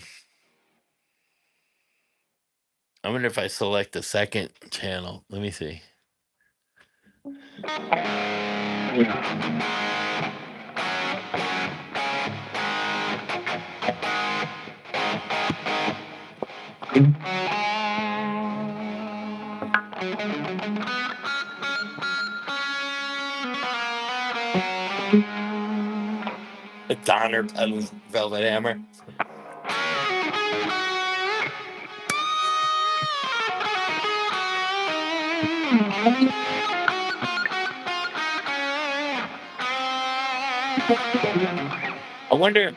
I wonder if I select the second channel. Let me see. A Donner pedal Velvet Hammer. I wonder.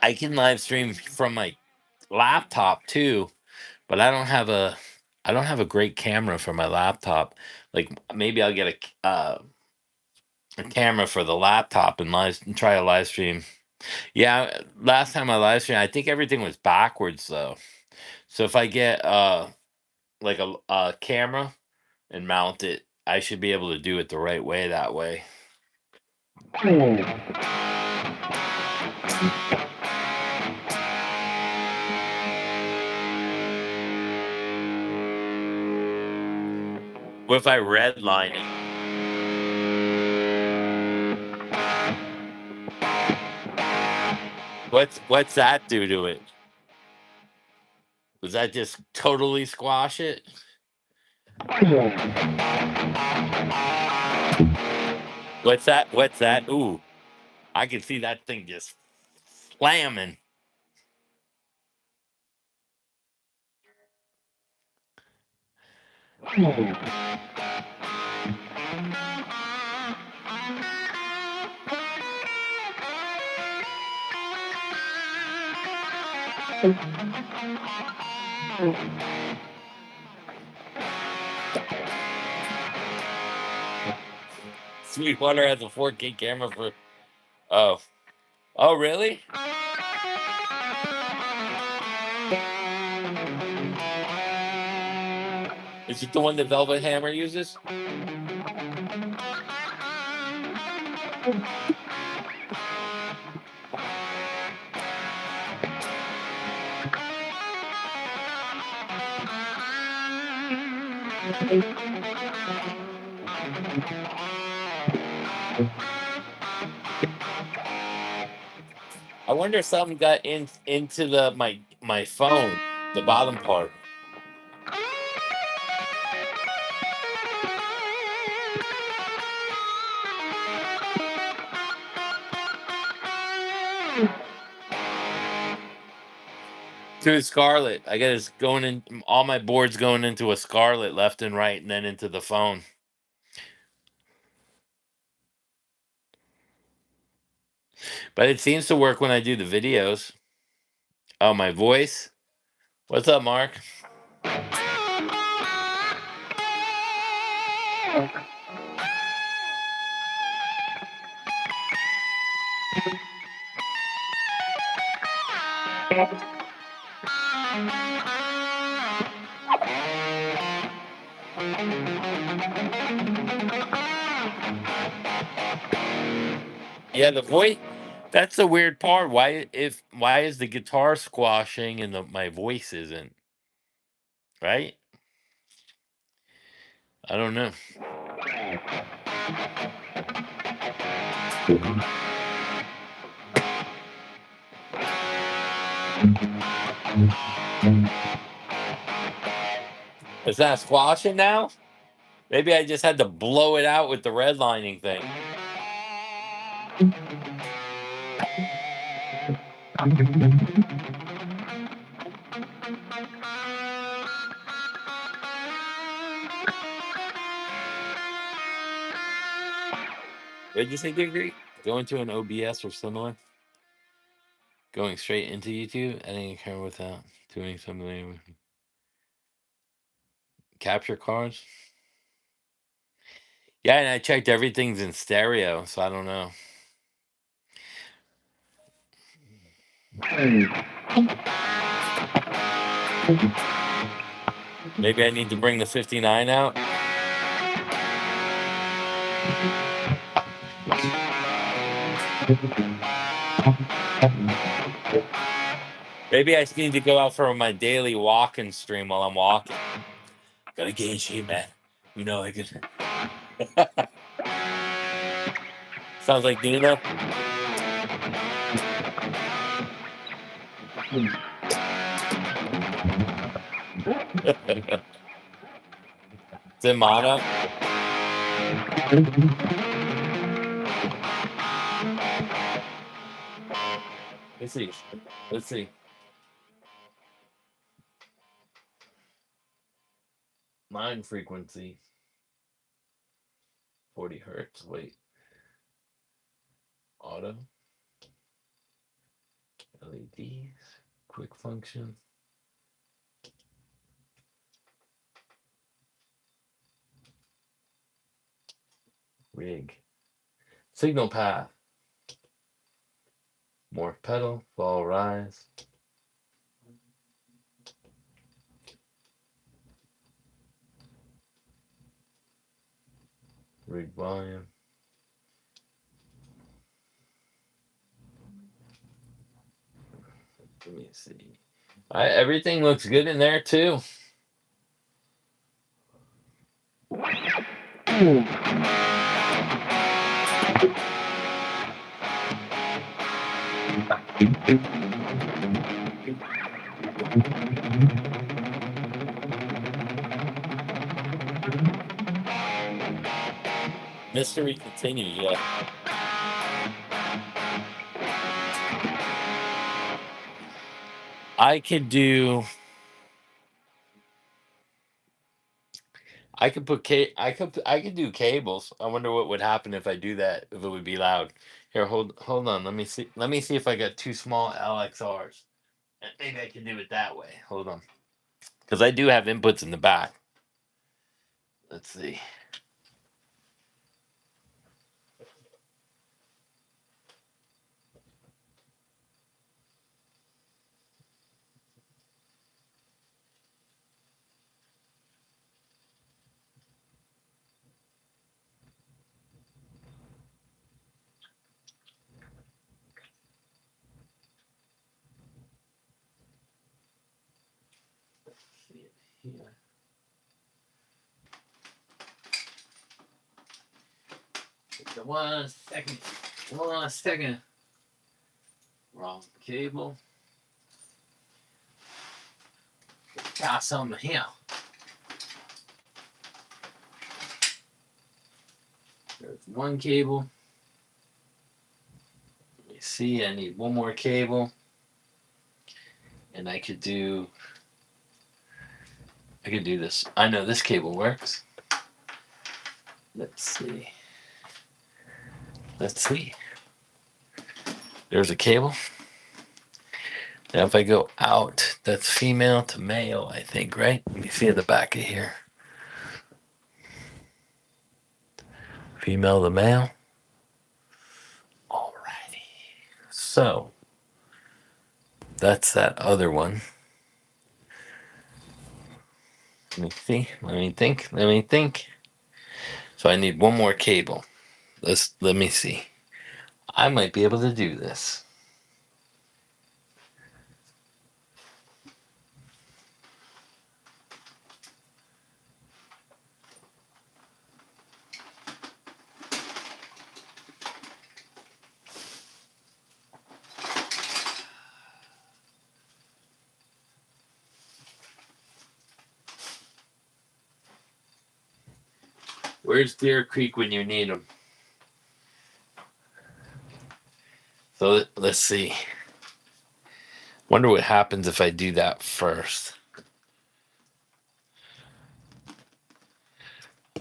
I can live stream from my laptop too, but I don't have a great camera for my laptop. Like maybe I'll get a camera for the laptop and try a live stream. Yeah, last time I live streamed, I think everything was backwards though. So if I get like a camera and mount it, I should be able to do it the right way that way. What if I redline it? What's that do to it? Does that just totally squash it? What's that? What's that? Ooh, I can see that thing just slamming. Sweetwater has a 4K camera for. Oh, oh, really? Is it the one that Velvet Hammer uses? I wonder if something got into the my phone, the bottom part. To a Scarlet. I guess going in all my boards going into a Scarlet left and right, and then into the phone. But it seems to work when I do the videos. Oh, my voice. What's up, Mark? Yeah, the voice. That's the weird part. Why is the guitar squashing and my voice isn't? Right? I don't know. Is that squashing now? Maybe I just had to blow it out with the redlining thing. What did you say, Gregory? Going to an OBS or similar? Going straight into YouTube, adding a camera without doing something with capture cards. Yeah, and I checked everything's in stereo, so I don't know. Maybe I need to bring the 59 out. Maybe I just need to go out for my daily walking stream while I'm walking. Gotta gauge heat, man. You know I could. Sounds like Dino. It's in mono. Let's see. Let's see. Line frequency. 40 hertz. Wait. Auto. LEDs. Quick function. Rig. Signal path. Morph pedal. Fall rise. Rig volume. Let me see. Everything looks good in there too. Mystery continues. Yeah. I could do. I could put I could do cables. I wonder what would happen if I do that. If it would be loud. Here, hold on. Let me see. Let me see if I got two small LXRs. And maybe I can do it that way. Hold on. Because I do have inputs in the back. Let's see. See it here. One second. 1 second. Wrong cable. Got something here. There's one cable. Let me see. I need one more cable. And I could do this. I know this cable works. Let's see. Let's see. There's a cable. Now if I go out, that's female to male, I think, right? Let me see at the back of here. Female the male. Alrighty. So that's that other one. Let me see. Let me think. Let me think. So I need one more cable. Let me see. I might be able to do this. Where's Deer Creek when you need them? So let's see. Wonder what happens if I do that first.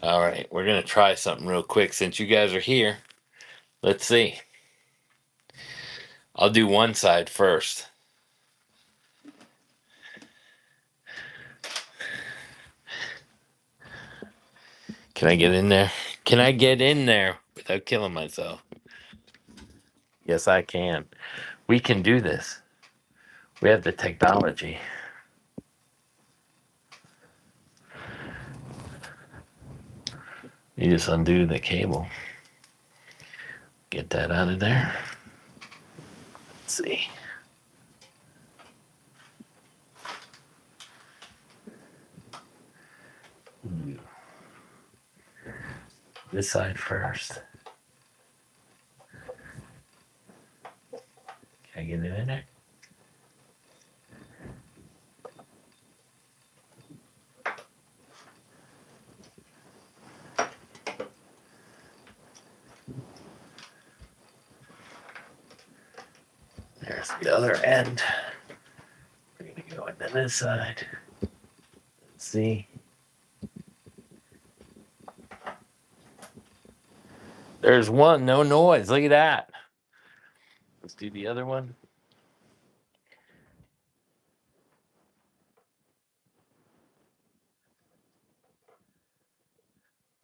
All right, we're gonna try something real quick since you guys are here. Let's see. I'll do one side first. Can I get in there? Can I get in there without killing myself? Yes, I can. We can do this. We have the technology. You just undo the cable. Get that out of there. Let's see. This side first. Can I get it in there? There's the other end. We're gonna go into this side. Let's see. There's one, no noise. Look at that. Let's do the other one.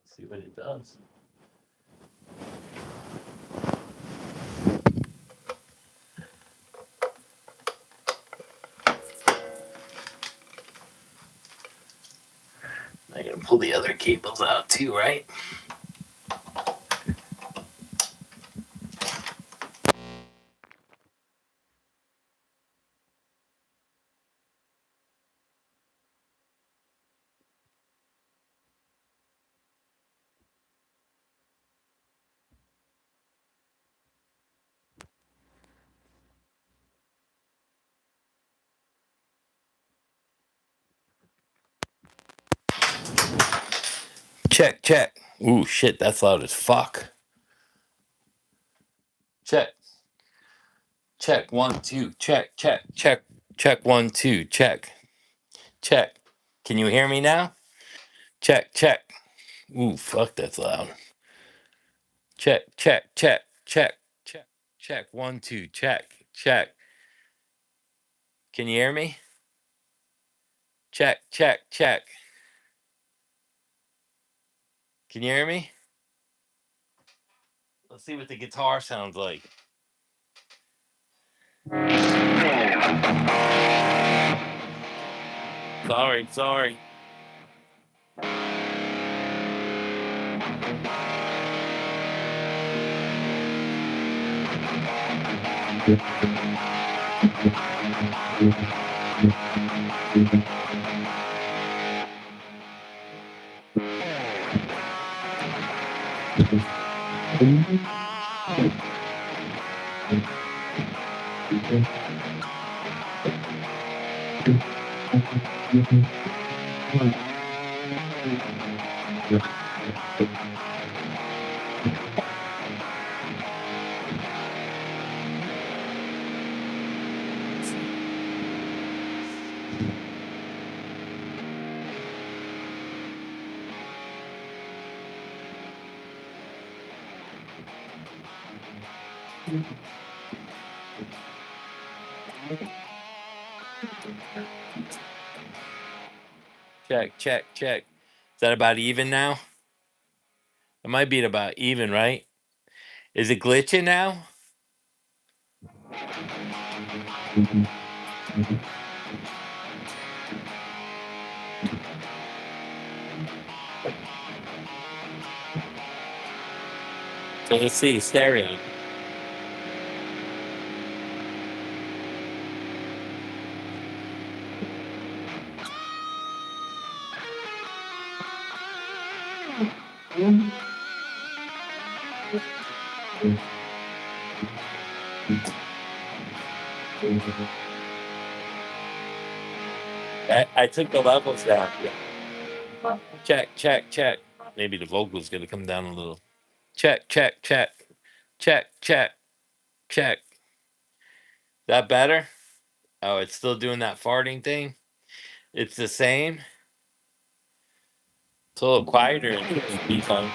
See what it does. I gotta pull the other cables out too, right? Check, check. Ooh, shit, that's loud as fuck. Check. Check, 1, 2. Check, check, check. Check, 1, 2. Check. Check. Can you hear me now? Check, check. Ooh, fuck, that's loud. Check, check, check, check, check, check. 1, 2. Check, check. Can you hear me? Check, check, check. Can you hear me? Let's see what the guitar sounds like. Sorry, sorry. Check, check, check. Is that about even now? It might be at about even, right? Is it glitching now? So let's see, stereo. I took the levels down. Check, check, check. Maybe the vocal's gonna come down a little. Check, check, check, check, check, check. That better? Oh, it's still doing that farting thing. It's the same. It's a little quieter in the speakerphone.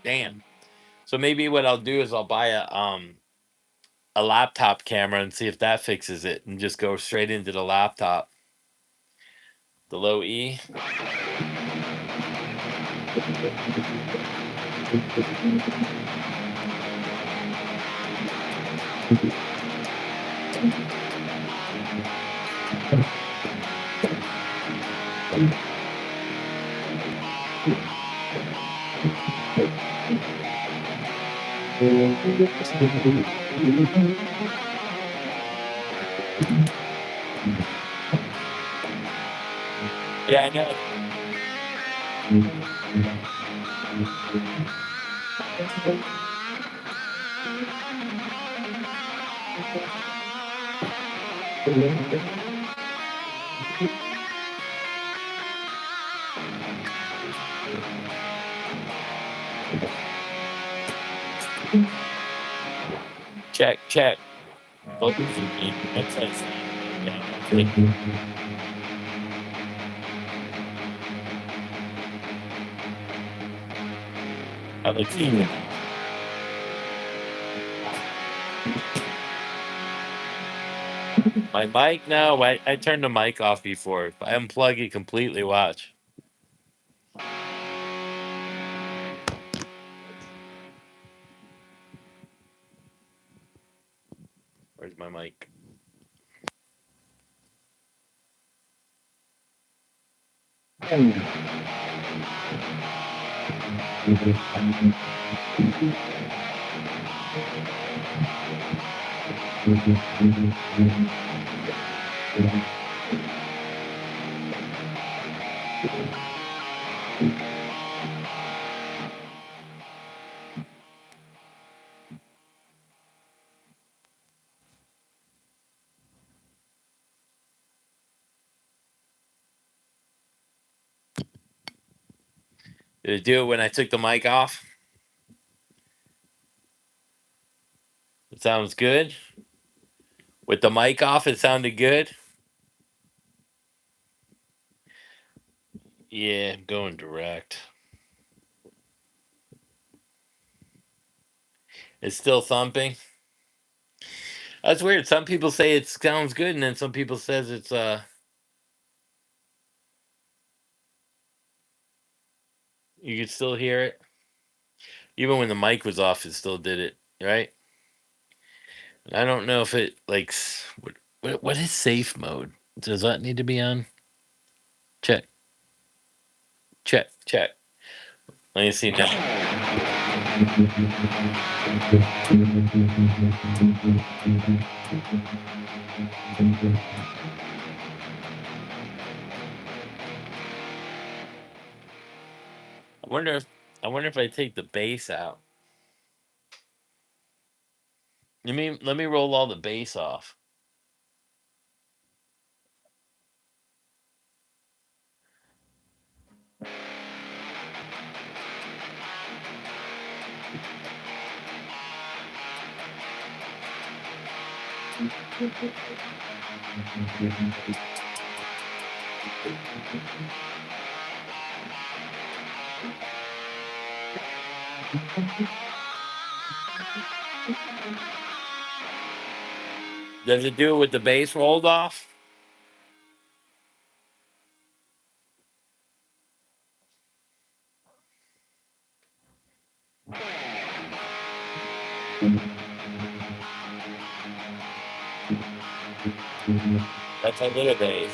Damn. So maybe what I'll do is I'll buy a laptop camera and see if that fixes it, and just go straight into the laptop. The low E. Yeah, I know. Check, check. Focus with me. That's what I say. Yeah. I like seeing it. My mic? No, I turned the mic off before. If I unplug it completely, watch. Where's my mic? Did it do it when I took the mic off? It sounds good. With the mic off, it sounded good. Yeah, I'm going direct. It's still thumping. That's weird. Some people say it sounds good, and then some people says it's you could still hear it. Even when the mic was off, it still did it, right? I don't know if it like what is safe mode? Does that need to be on? Check, check, check. Let me see now. I wonder if I take the bass out. Let me roll all the bass off. Does it do it with the bass rolled off? That's a little bass.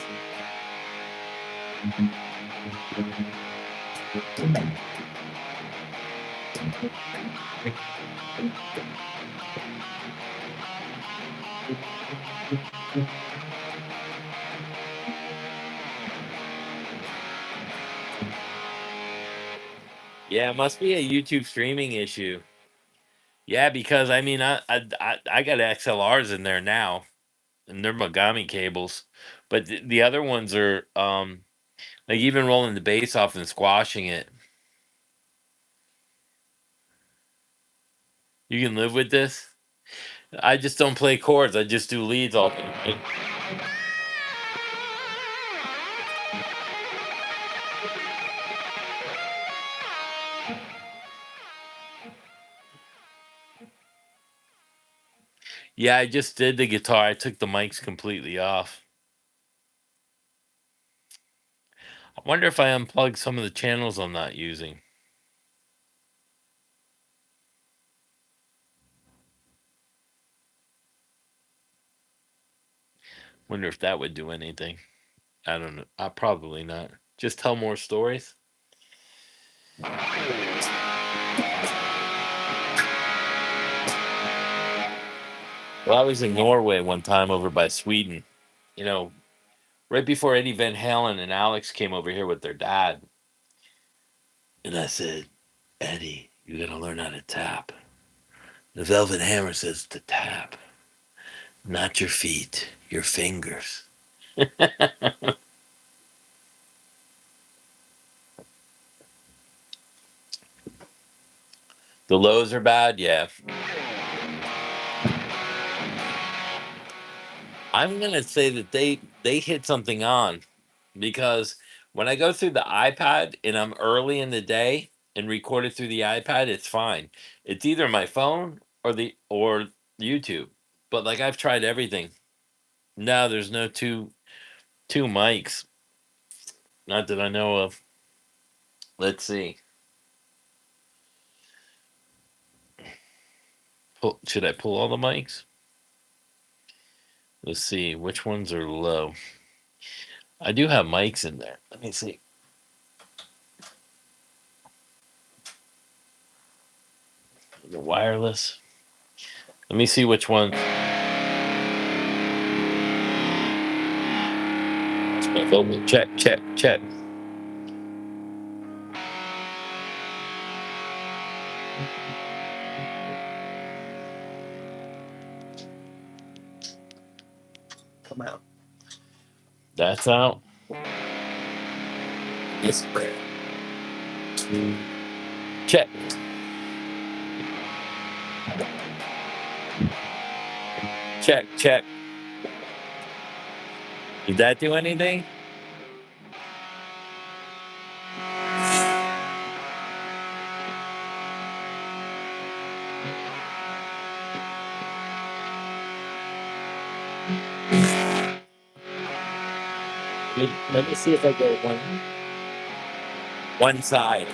Yeah, it must be a YouTube streaming issue. Yeah, because I mean, I got XLRs in there now, and they're Mogami cables, but the other ones are like even rolling the bass off and squashing it. You can live with this. I just don't play chords. I just do leads all day. Yeah, I just did the guitar. I took the mics completely off. I wonder if I unplug some of the channels I'm not using. Wonder if that would do anything. I don't know. Probably not. Just tell more stories. Well, I was in Norway one time over by Sweden. You know, right before Eddie Van Halen and Alex came over here with their dad. And I said, Eddie, you gotta learn how to tap. The Velvet Hammer says to tap, not your feet, your fingers. The lows are bad, yeah. I'm gonna say that they hit something on because when I go through the iPad and I'm early in the day and record it through the iPad, it's fine. It's either my phone or YouTube. But like I've tried everything. No, there's no two mics. Not that I know of. Let's see. Should I pull all the mics? Let's see which ones are low. I do have mics in there. Let me see. The wireless. Let me see which one. That's my vocal. Check, check, check. Come out. That's out. Yes. Check. Check, check. Did that do anything? Let me see if I go one side.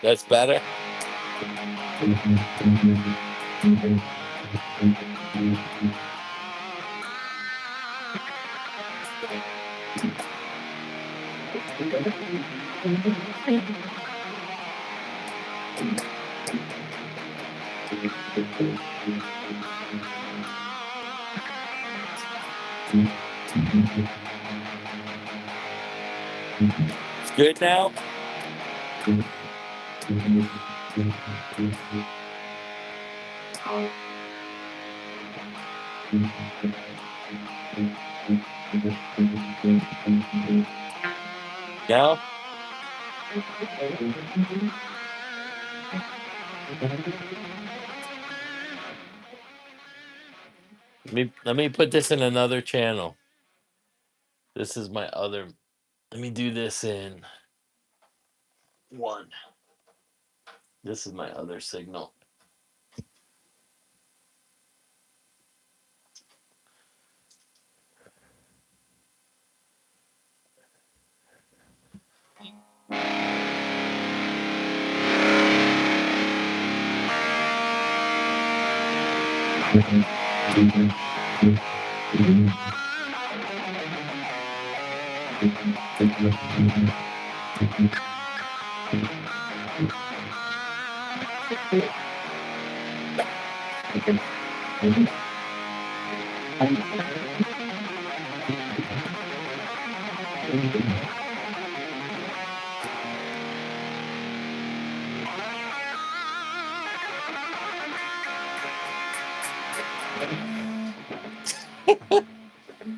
That's better. It's good now. Now, let me put this in another channel. This is my other. Let me do this in one. This is my other signal.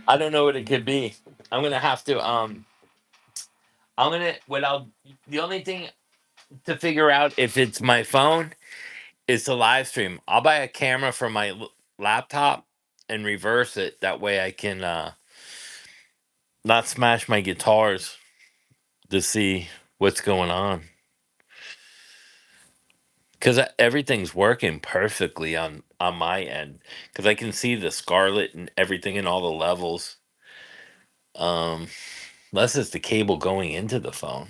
I don't know what it could be. I'm gonna have to. I'm gonna. What I'll. The only thing to figure out if it's my phone is to live stream. I'll buy a camera for my laptop and reverse it. That way I can not smash my guitars to see what's going on. Because everything's working perfectly on my end. Because I can see the scarlet and everything in all the levels. Um, unless it's the cable going into the phone.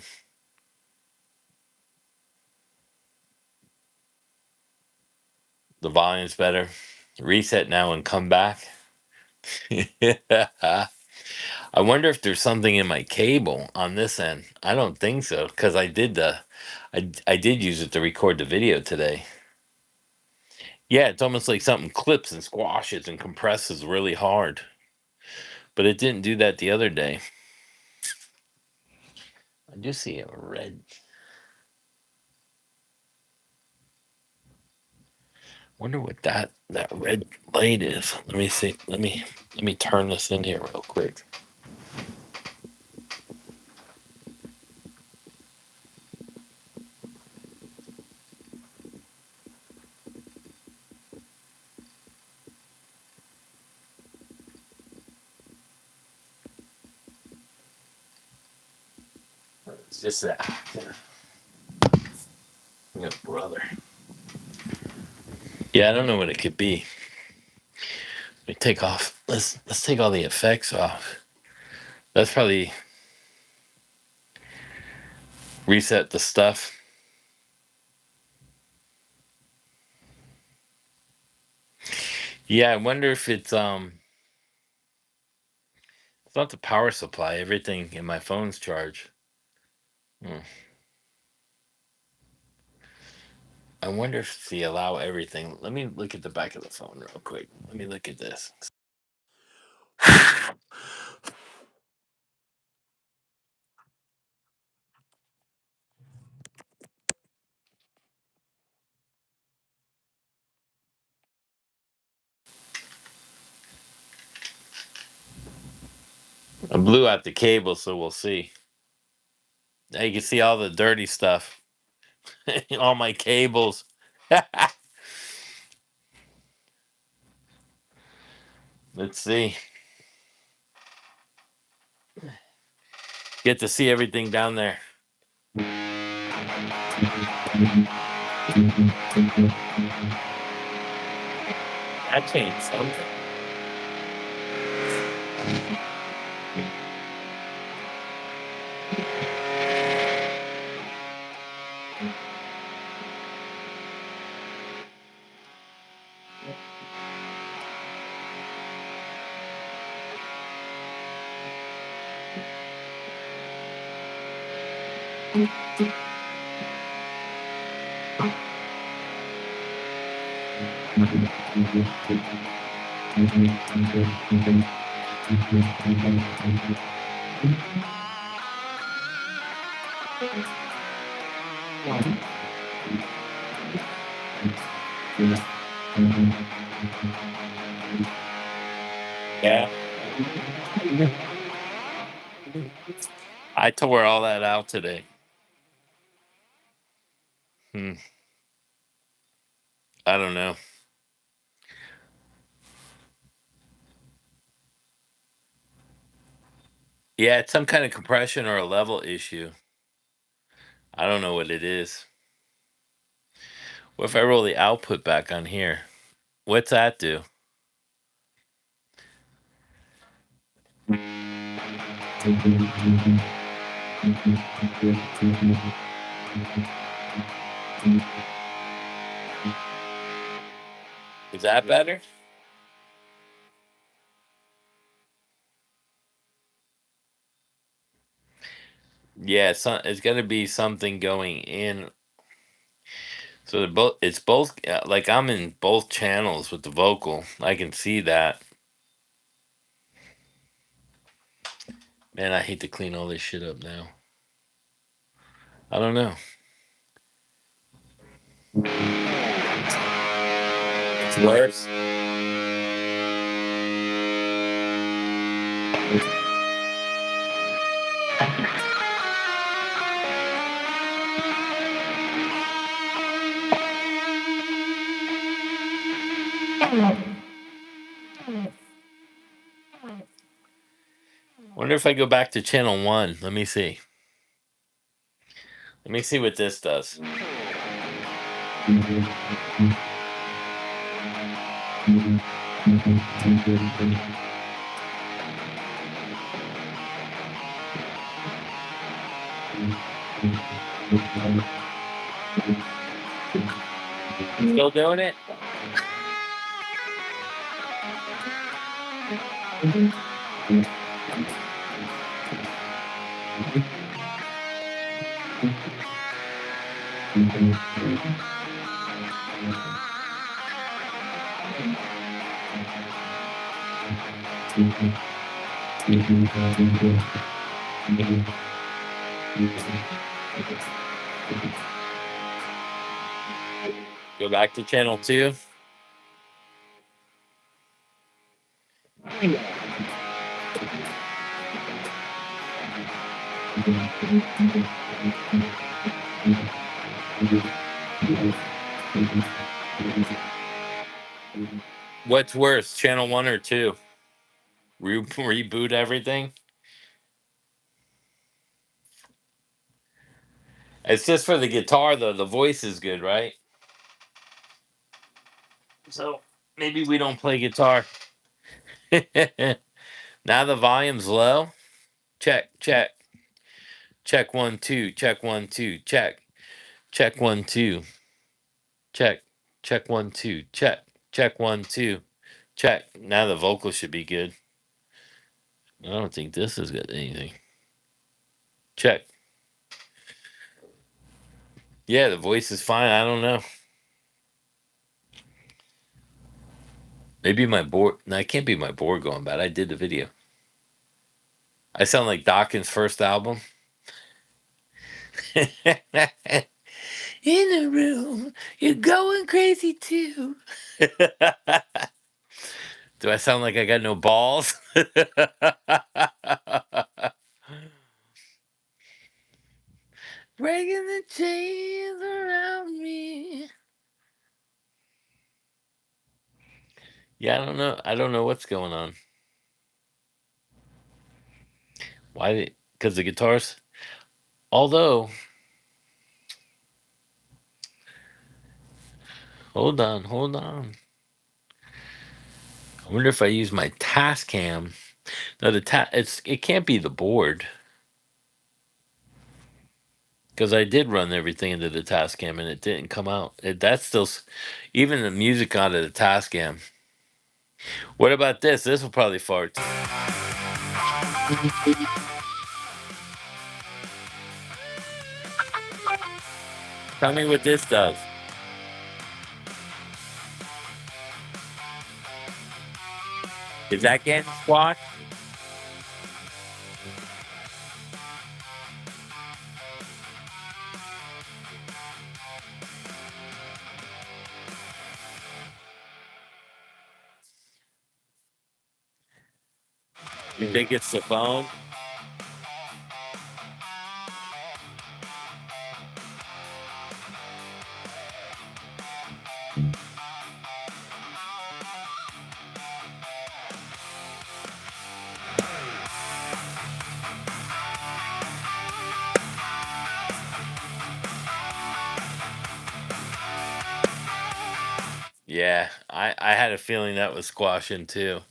The volume's better. Reset now and come back. I wonder if there's something in my cable on this end. I don't think so because I did use it to record the video today. Yeah, it's almost like something clips and squashes and compresses really hard. But it didn't do that the other day. I do see a red. Wonder what that red light is. Let me see. Let me turn this in here real quick. It's just that. Yeah, brother. Yeah, I don't know what it could be. Let me take off. Let's take all the effects off. That's probably reset the stuff. Yeah, I wonder if it's not the power supply. Everything in my phone's charged. Hmm. I wonder if the allow everything. Let me look at the back of the phone real quick. Let me look at this. I blew out the cable, so we'll see. Now you can see all the dirty stuff. All my cables. Let's see. Get to see everything down there. That changed something. Yeah. I tore all that out today. Hmm. I don't know. Yeah, it's some kind of compression or a level issue. I don't know what it is. What if I roll the output back on here? What's that do? Is that better? Yeah, it's got to be something going in. So it's both like I'm in both channels with the vocal. I can see that. Man, I hate to clean all this shit up now. I don't know. It's worse. Wonder if I go back to channel 1. Let me see. Let me see what this does. Still doing it? Go back to channel 2. What's worse, channel 1 or 2? Reboot everything? It's just for the guitar, though. The voice is good, right? So maybe we don't play guitar. Now the volume's low. Check, check. Check 1, 2. Check 1, 2. Check. Check 1, 2. Check. Check 1, 2. Check. Check 1, 2. Check. Now the vocal should be good. I don't think this has got anything. Check. Yeah, the voice is fine. I don't know. Maybe my board. No, it can't be my board going bad. I did the video. I sound like Dawkins' first album. In the room, you're going crazy too. Do I sound like I got no balls? Breaking the chains around me. Yeah, I don't know. I don't know what's going on. Why? Because the guitars. Although, hold on, hold on. I wonder if I use my task cam. No, it can't be the board because I did run everything into the task cam and it didn't come out. That's still even the music out of the task cam. What about this? This will probably fart. Tell me what this does. Is that getting squashed? You think it's the phone? Yeah, I had a feeling that was squashing too.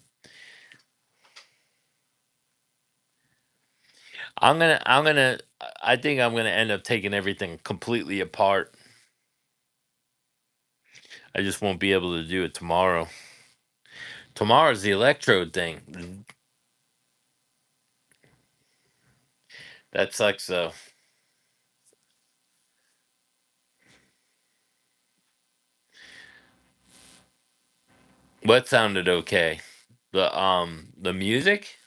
I think I'm gonna end up taking everything completely apart. I just won't be able to do it tomorrow. Tomorrow's the electrode thing. That sucks though. What sounded okay? The music?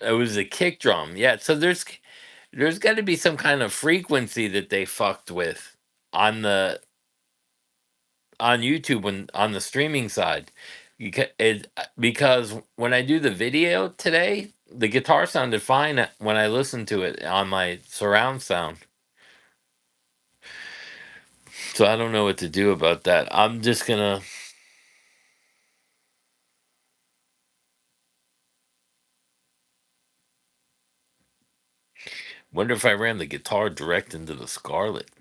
It was a kick drum. Yeah, so there's got to be some kind of frequency that they fucked with on the on YouTube when on the streaming side. Because when I do the video today, the guitar sounded fine when I listened to it on my surround sound. So I don't know what to do about that. I'm just gonna wonder if I ran the guitar direct into the Scarlet.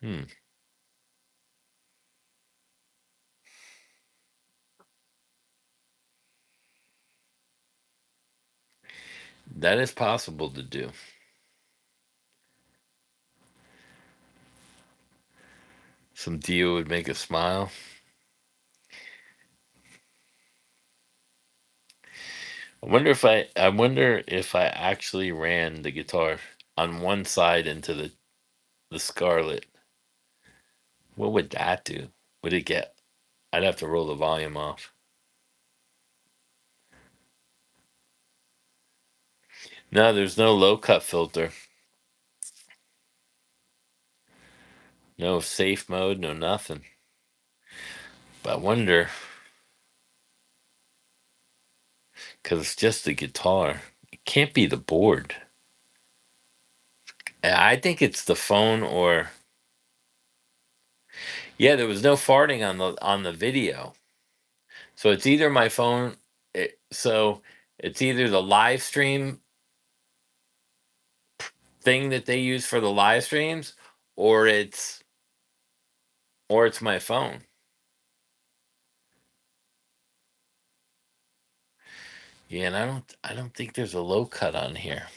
Hmm, that is possible to do. Some Dio would make a smile. I wonder if I actually ran the guitar on one side into the Scarlet. What would that do? Would it get? I'd have to roll the volume off. No, there's no low cut filter. No safe mode, no nothing. But I wonder, because it's just the guitar. It can't be the board. I think it's the phone or yeah, there was no farting on the video. So it's either my phone so it's either the live stream thing that they use for the live streams or it's my phone. Yeah, and I don't think there's a low cut on here.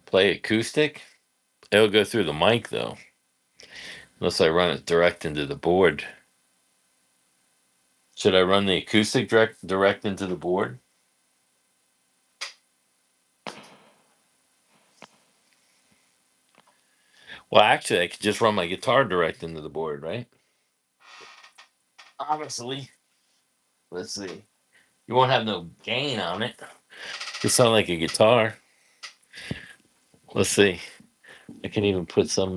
Play acoustic? It'll go through the mic though. Unless I run it direct into the board. Should I run the acoustic direct into the board? Well, actually, I could just run my guitar direct into the board, right? Obviously. Let's see. You won't have no gain on it. It sound like a guitar. Let's see. I can even put some.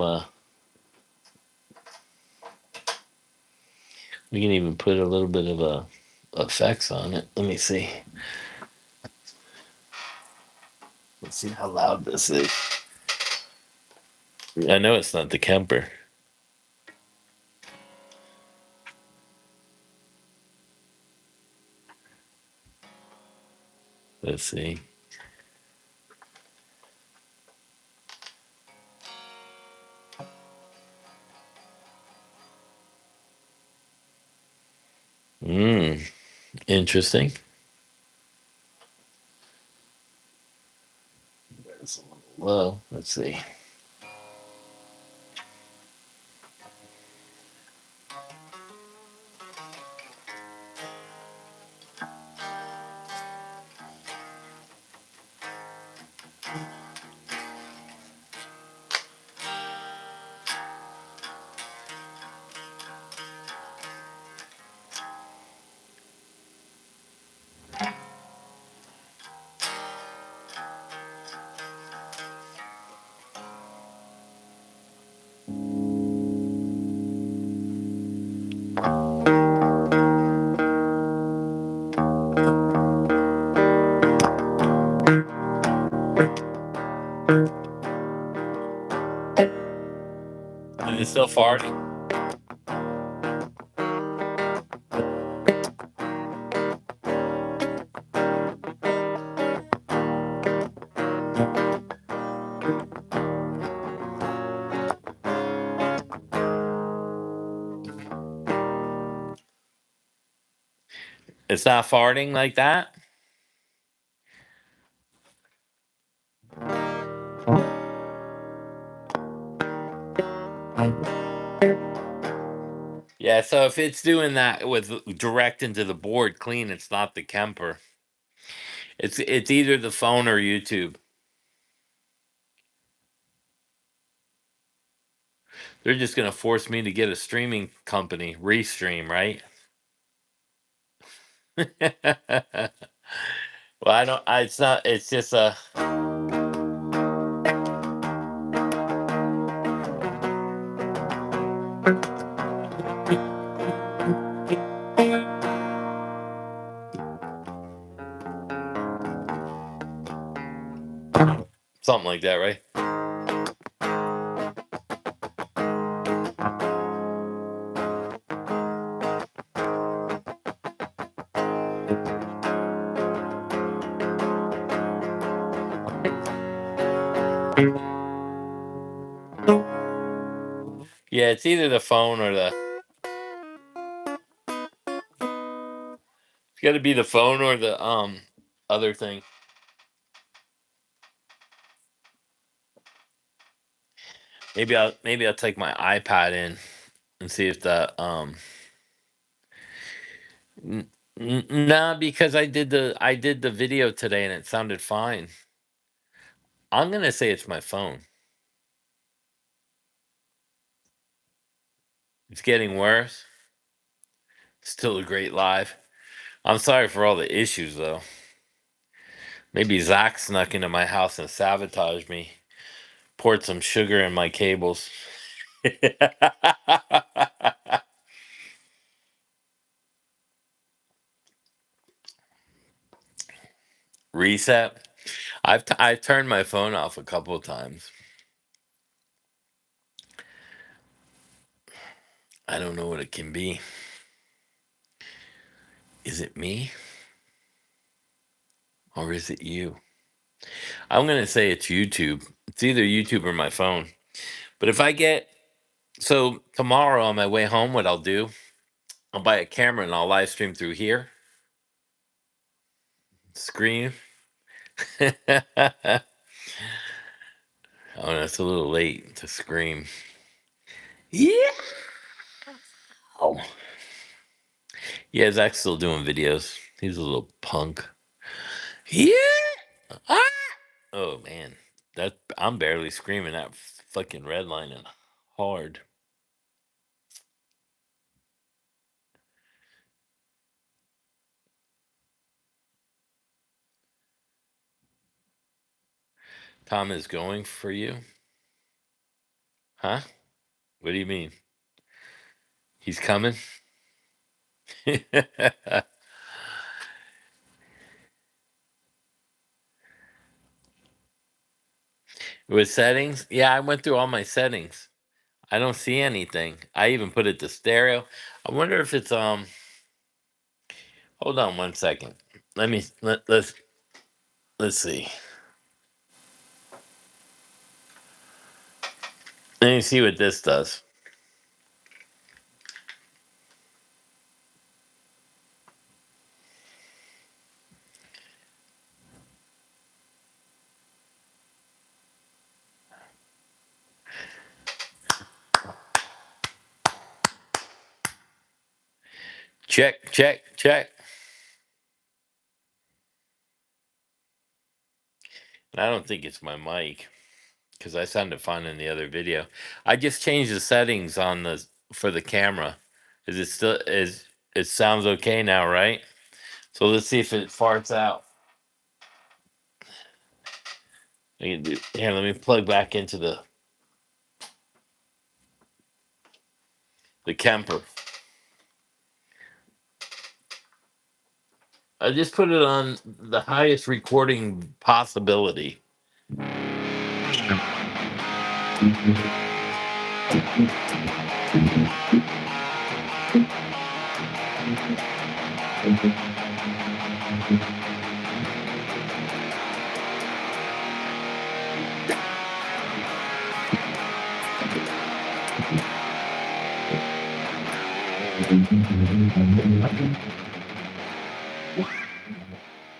We can even put a little bit of effects on it. Let me see. Let's see how loud this is. I know it's not the Kemper. Let's see. Hmm. Interesting. It's a little low. Let's see. And it's still farting. It's not farting like that. Yeah, so if it's doing that with direct into the board clean, it's not the Kemper. It's either the phone or YouTube. They're just gonna force me to get a streaming company, Restream, right? Well, I don't. It's not. It's just a something like that, right? Yeah, it's either the phone or the. It's got to be the phone or the other thing. Maybe I'll take my iPad in and see if the nah, because I did the video today and it sounded fine. I'm gonna say it's my phone. It's getting worse. Still a great live. I'm sorry for all the issues though. Maybe Zach snuck into my house and sabotaged me. Poured some sugar in my cables. Reset. I've turned my phone off a couple of times. I don't know what it can be. Is it me or is it you? I'm gonna say it's YouTube. It's either YouTube or my phone. But if I get so tomorrow on my way home, what I'll do, I'll buy a camera and I'll live stream through here. Scream. Oh, no, it's a little late to scream. Yeah. Oh. Yeah, Zach's still doing videos. He's a little punk. Yeah. Ah! Oh man, that I'm barely screaming that fucking red line and hard. Tom is going for you, huh? What do you mean? He's coming. With settings, yeah, I went through all my settings. I don't see anything. I even put it to stereo. I wonder if it's Hold on one second. Let's see. Let me see what this does. Check, check, check. And I don't think it's my mic because I sounded fine in the other video. I just changed the settings on the for the camera. Is it still is it sounds okay now, right? So let's see if it farts out. Here, let me plug back into the Kemper. I just put it on the highest recording possibility.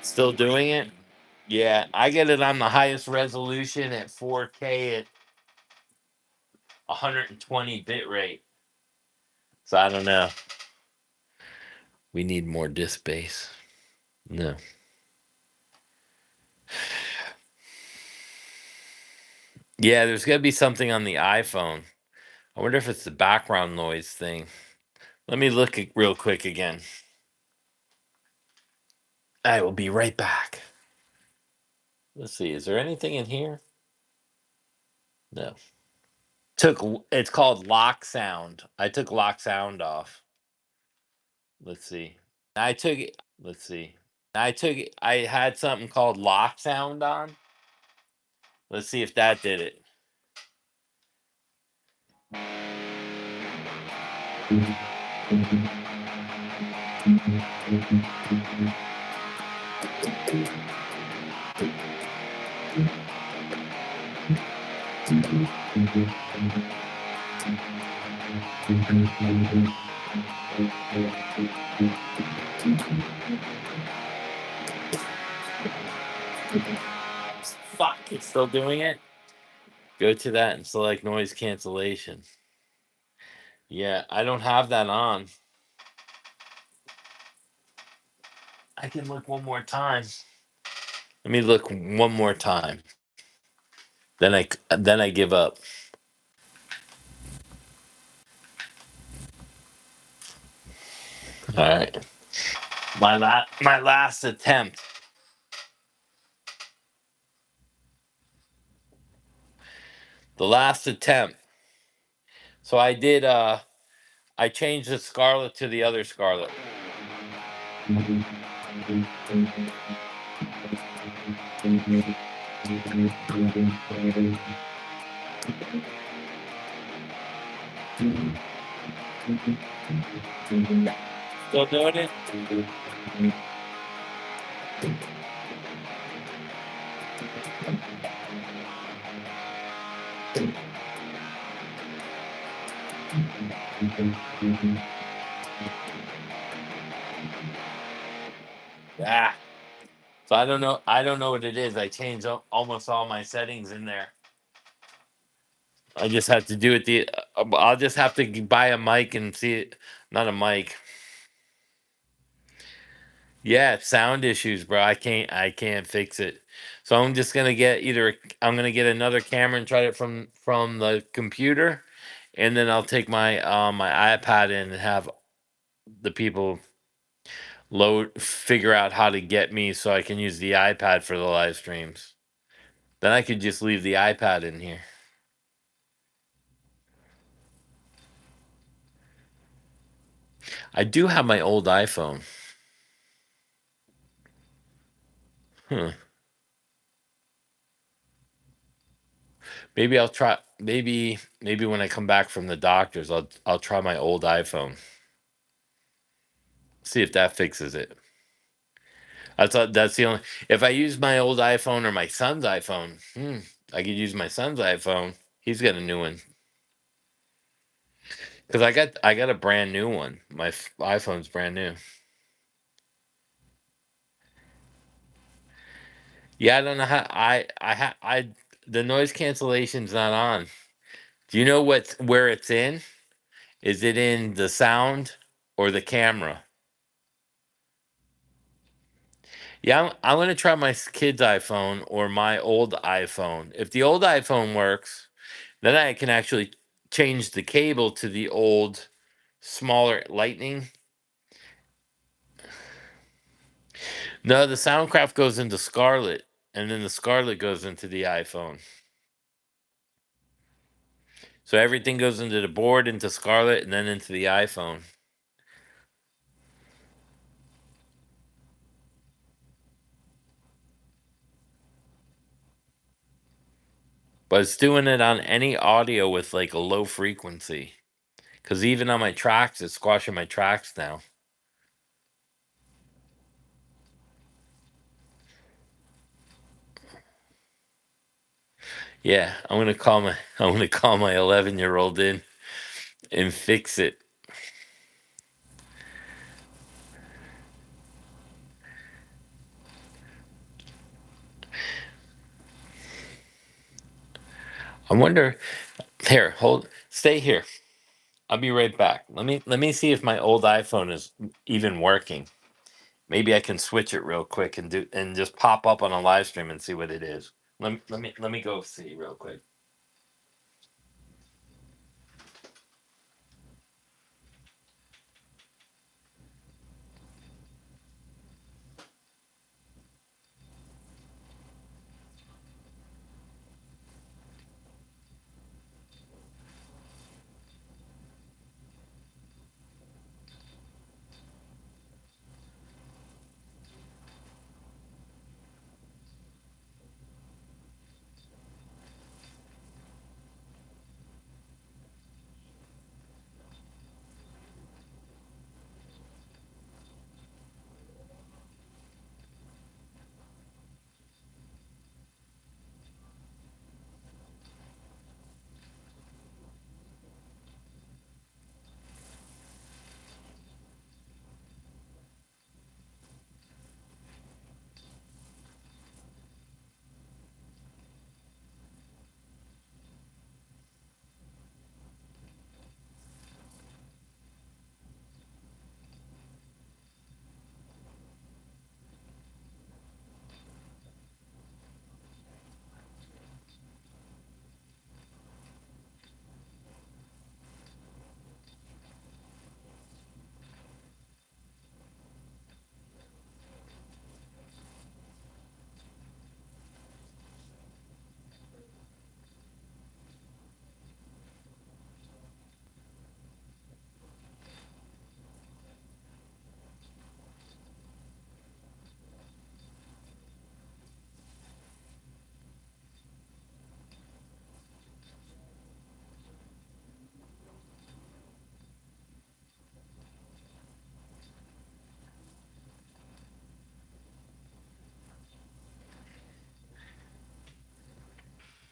Still doing it? Yeah, I get it on the highest resolution at 4K at 120 bit rate. So I don't know. We need more disk space. No. Yeah, there's got to be something on the iPhone. I wonder if it's the background noise thing. Let me look real quick again. I will be right back. Let's see. Is there anything in here? No. It's called lock sound. I took lock sound off. Let's see. I took it. Let's see. I had something called lock sound on. Let's see if that did it. Fuck, it's still doing it. Go to that and select noise cancellation. Yeah, I don't have that on. I can look one more time. Let me look one more time. Then I give up. All right. My last attempt. The last attempt. So I changed the Scarlet to the other Scarlet. Still doing it? Ah. So I don't know. I don't know what it is. I changed almost all my settings in there. I just have to do it. I'll just have to buy a mic and see it. Not a mic. Yeah, sound issues, bro. I can't fix it. So I'm just gonna get I'm gonna get another camera and try it from the computer, and then I'll take my iPad in and have the people figure out how to get me so I can use the iPad for the live streams. Then I could just leave the iPad in here. I do have my old iPhone. Huh. Maybe I'll try. Maybe when I come back from the doctors, I'll try my old iPhone. See if that fixes it. That's the only. If I use my old iPhone or my son's iPhone, I could use my son's iPhone. He's got a new one because I got a brand new one. My iPhone's brand new. Yeah, I don't know how I the noise cancellation's not on. Do you know where it's in? Is it in the sound or the camera? Yeah, I'm gonna try my kid's iPhone or my old iPhone. If the old iPhone works, then I can actually change the cable to the old, smaller Lightning. No, the Soundcraft goes into Scarlet, and then the Scarlet goes into the iPhone. So everything goes into the board, into Scarlet, and then into the iPhone. but it's doing it on any audio with like a low frequency. Because even on my tracks, it's squashing my tracks now. Yeah, I'm gonna call my 11-year-old in and fix it. I wonder. Here, stay here. I'll be right back. Let me see if my old iPhone is even working. Maybe I can switch it real quick and just pop up on a live stream and see what it is. Let me go see real quick.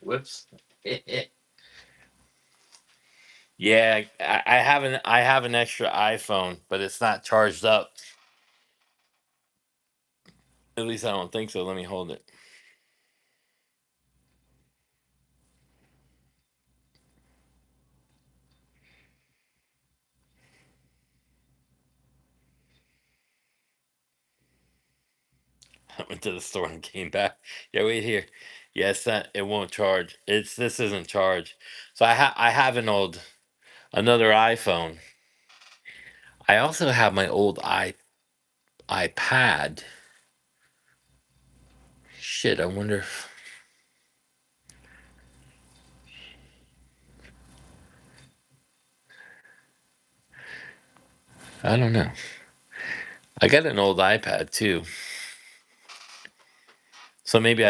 Whoops. Yeah, I have an extra iPhone, but it's not charged up. At least I don't think so. Let me hold it. I went to the store and came back. Yeah, wait here. Yes, it won't charge. This isn't charged. So I have another iPhone. I also have my old iPad. Shit, I wonder if I don't know. I got an old iPad too. So maybe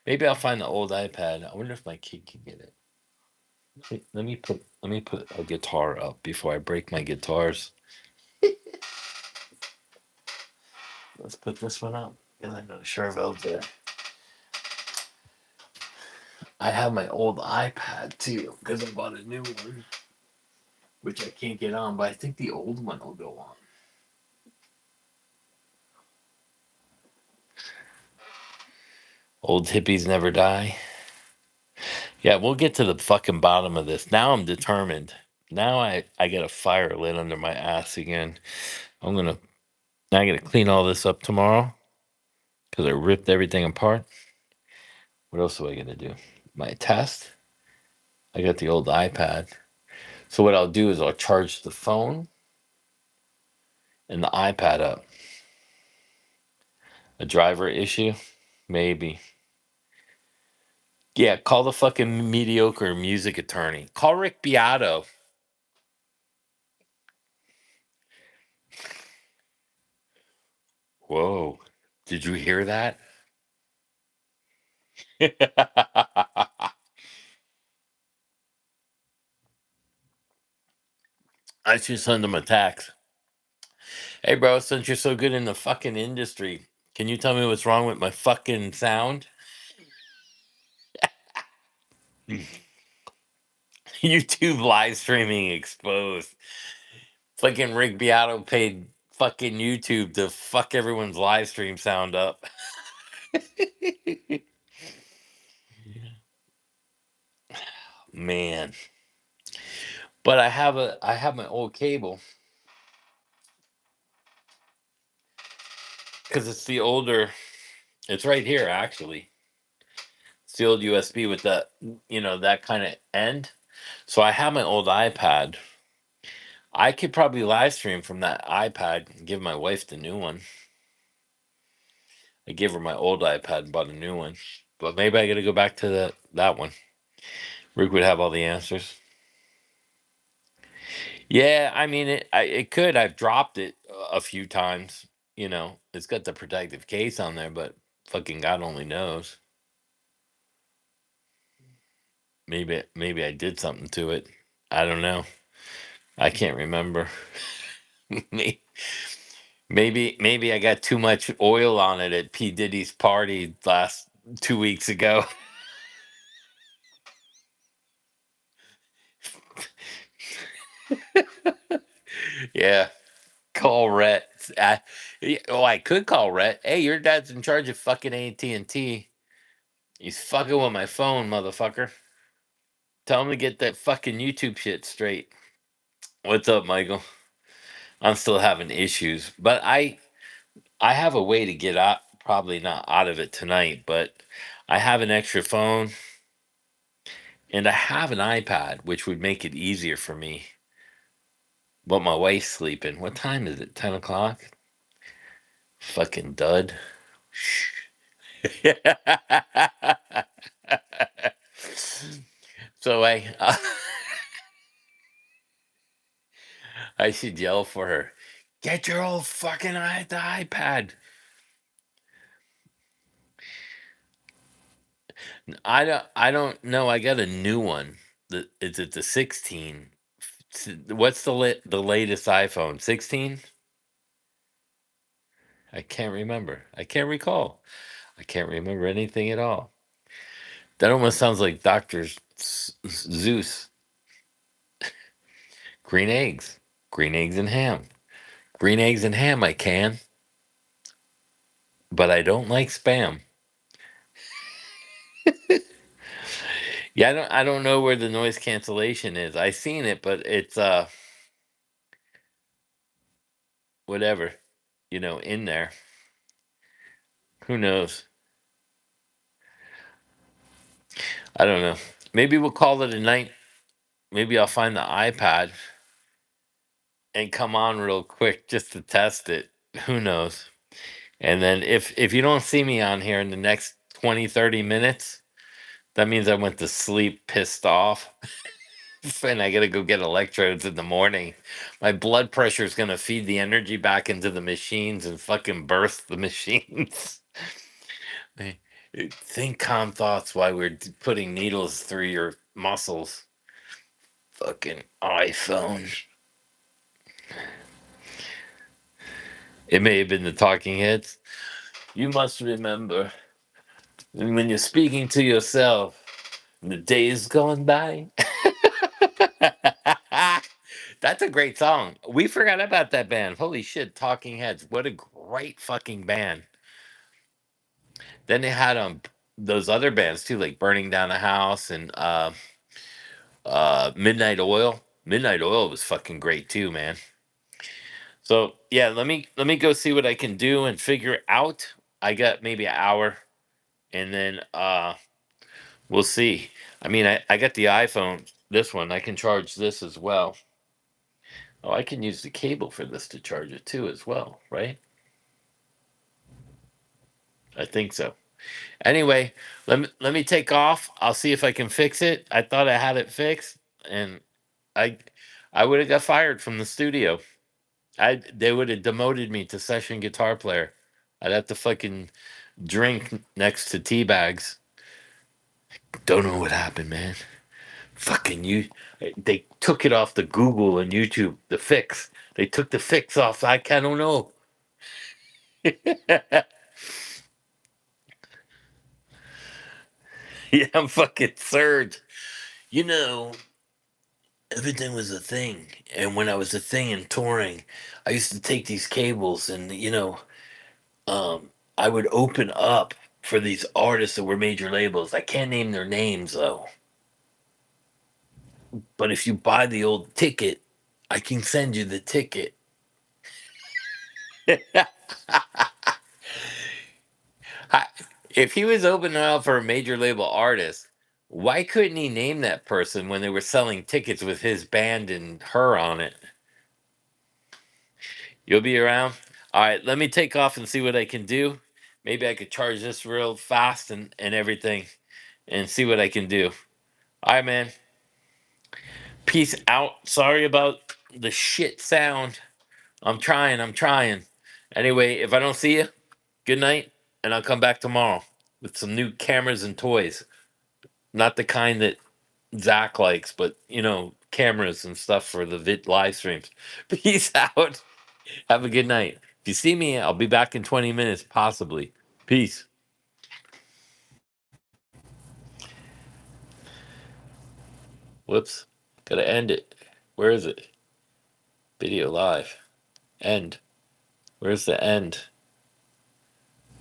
maybe I'll find the old iPad. I wonder if my kid can get it. Let me put a guitar up before I break my guitars. Let's put this one up. And I know Charvel's there. I have my old iPad too because I bought a new one, which I can't get on, but I think the old one will go on. Old hippies never die. Yeah, we'll get to the fucking bottom of this. Now I'm determined. Now I got a fire lit under my ass again. I'm gonna I gotta clean all this up tomorrow because I ripped everything apart. What else do I gotta do? My test. I got the old iPad. So what I'll do is I'll charge the phone and the iPad up. A driver issue? Maybe. Yeah, call the fucking mediocre music attorney. Call Rick Beato. Whoa. Did you hear that? I should send him a text. Hey, bro, since you're so good in the fucking industry, can you tell me what's wrong with my fucking sound? YouTube live streaming exposed. Fucking Rick Beato paid fucking YouTube to fuck everyone's live stream sound up. Man. But I have my old cable because it's the older. It's right here actually. It's the old USB with that that kind of end. So I have my old iPad. I could probably live stream from that iPad and give my wife the new one. I gave her my old iPad and bought a new one. But maybe I got to go back to that one. Rick would have all the answers. Yeah, I mean it could. I've dropped it a few times. It's got the protective case on there, but fucking God only knows. Maybe I did something to it. I don't know. I can't remember. May- maybe I got too much oil on it at P Diddy's party last 2 weeks ago. Yeah, call Rhett. I could call Rhett. Hey, your dad's in charge of fucking AT&T. He's fucking with my phone, motherfucker. Tell him to get that fucking YouTube shit straight. What's up, Michael? I'm still having issues, but I have a way to get out. Probably not out of it tonight, but I have an extra phone and I have an iPad, which would make it easier for me. But my wife's sleeping. What time is it? 10 o'clock? Fucking dud. So I should yell for her. Get your old fucking the iPad. I don't know. I got a new one. Is it the 16? What's the latest iPhone? 16? I can't remember. I can't recall. I can't remember anything at all. That almost sounds like Doctor Zeus. Green eggs. Green eggs and ham. Green eggs and ham I can, but I don't like spam. Yeah, I don't know where the noise cancellation is. I seen it, but it's whatever, in there. Who knows? I don't know. Maybe we'll call it a night. Maybe I'll find the iPad and come on real quick just to test it. Who knows? And then if you don't see me on here in the next 20-30 minutes, that means I went to sleep pissed off. And I gotta go get electrodes in the morning. My blood pressure is gonna feed the energy back into the machines and fucking burst the machines. Hey, think calm thoughts while we're putting needles through your muscles. Fucking iPhone. It may have been the Talking Heads. You must remember when you're speaking to yourself, the days gone by. That's a great song. We forgot about that band. Holy shit, Talking Heads. What a great fucking band. Then they had those other bands too, like Burning Down a House and Midnight Oil. Midnight Oil was fucking great too, man. So yeah, let me go see what I can do and figure out. I got maybe an hour and then we'll see. I mean I got the iPhone, this one. I can charge this as well. Oh, I can use the cable for this to charge it too as well, right? I think so. Anyway, let me take off. I'll see if I can fix it. I thought I had it fixed, and I I would have got fired from the studio. They would have demoted me to session guitar player. I'd have to fucking drink next to tea bags. Don't know what happened, man. Fucking you. They took it off the Google and YouTube. The fix. They took the fix off. I don't know. Yeah, I'm fucking Surge. You know, everything was a thing. And when I was a thing and touring, I used to take these cables and, I would open up for these artists that were major labels. I can't name their names though. But if you buy the old ticket, I can send you the ticket. I- if he was opening up for a major label artist, why couldn't he name that person when they were selling tickets with his band and her on it? You'll be around? All right, let me take off and see what I can do. Maybe I could charge this real fast and everything and see what I can do. All right, man. Peace out. Sorry about the shit sound. I'm trying. I'm trying. Anyway, if I don't see you, good night, and I'll come back tomorrow with some new cameras and toys. Not the kind that Zach likes, but cameras and stuff for the live streams. Peace out. Have a good night. If you see me, I'll be back in 20 minutes, possibly. Peace. Whoops. Gotta end it. Where is it? Video live. End. Where's the end?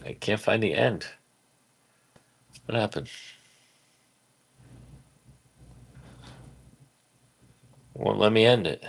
I can't find the end. What happened? Won't let me end it.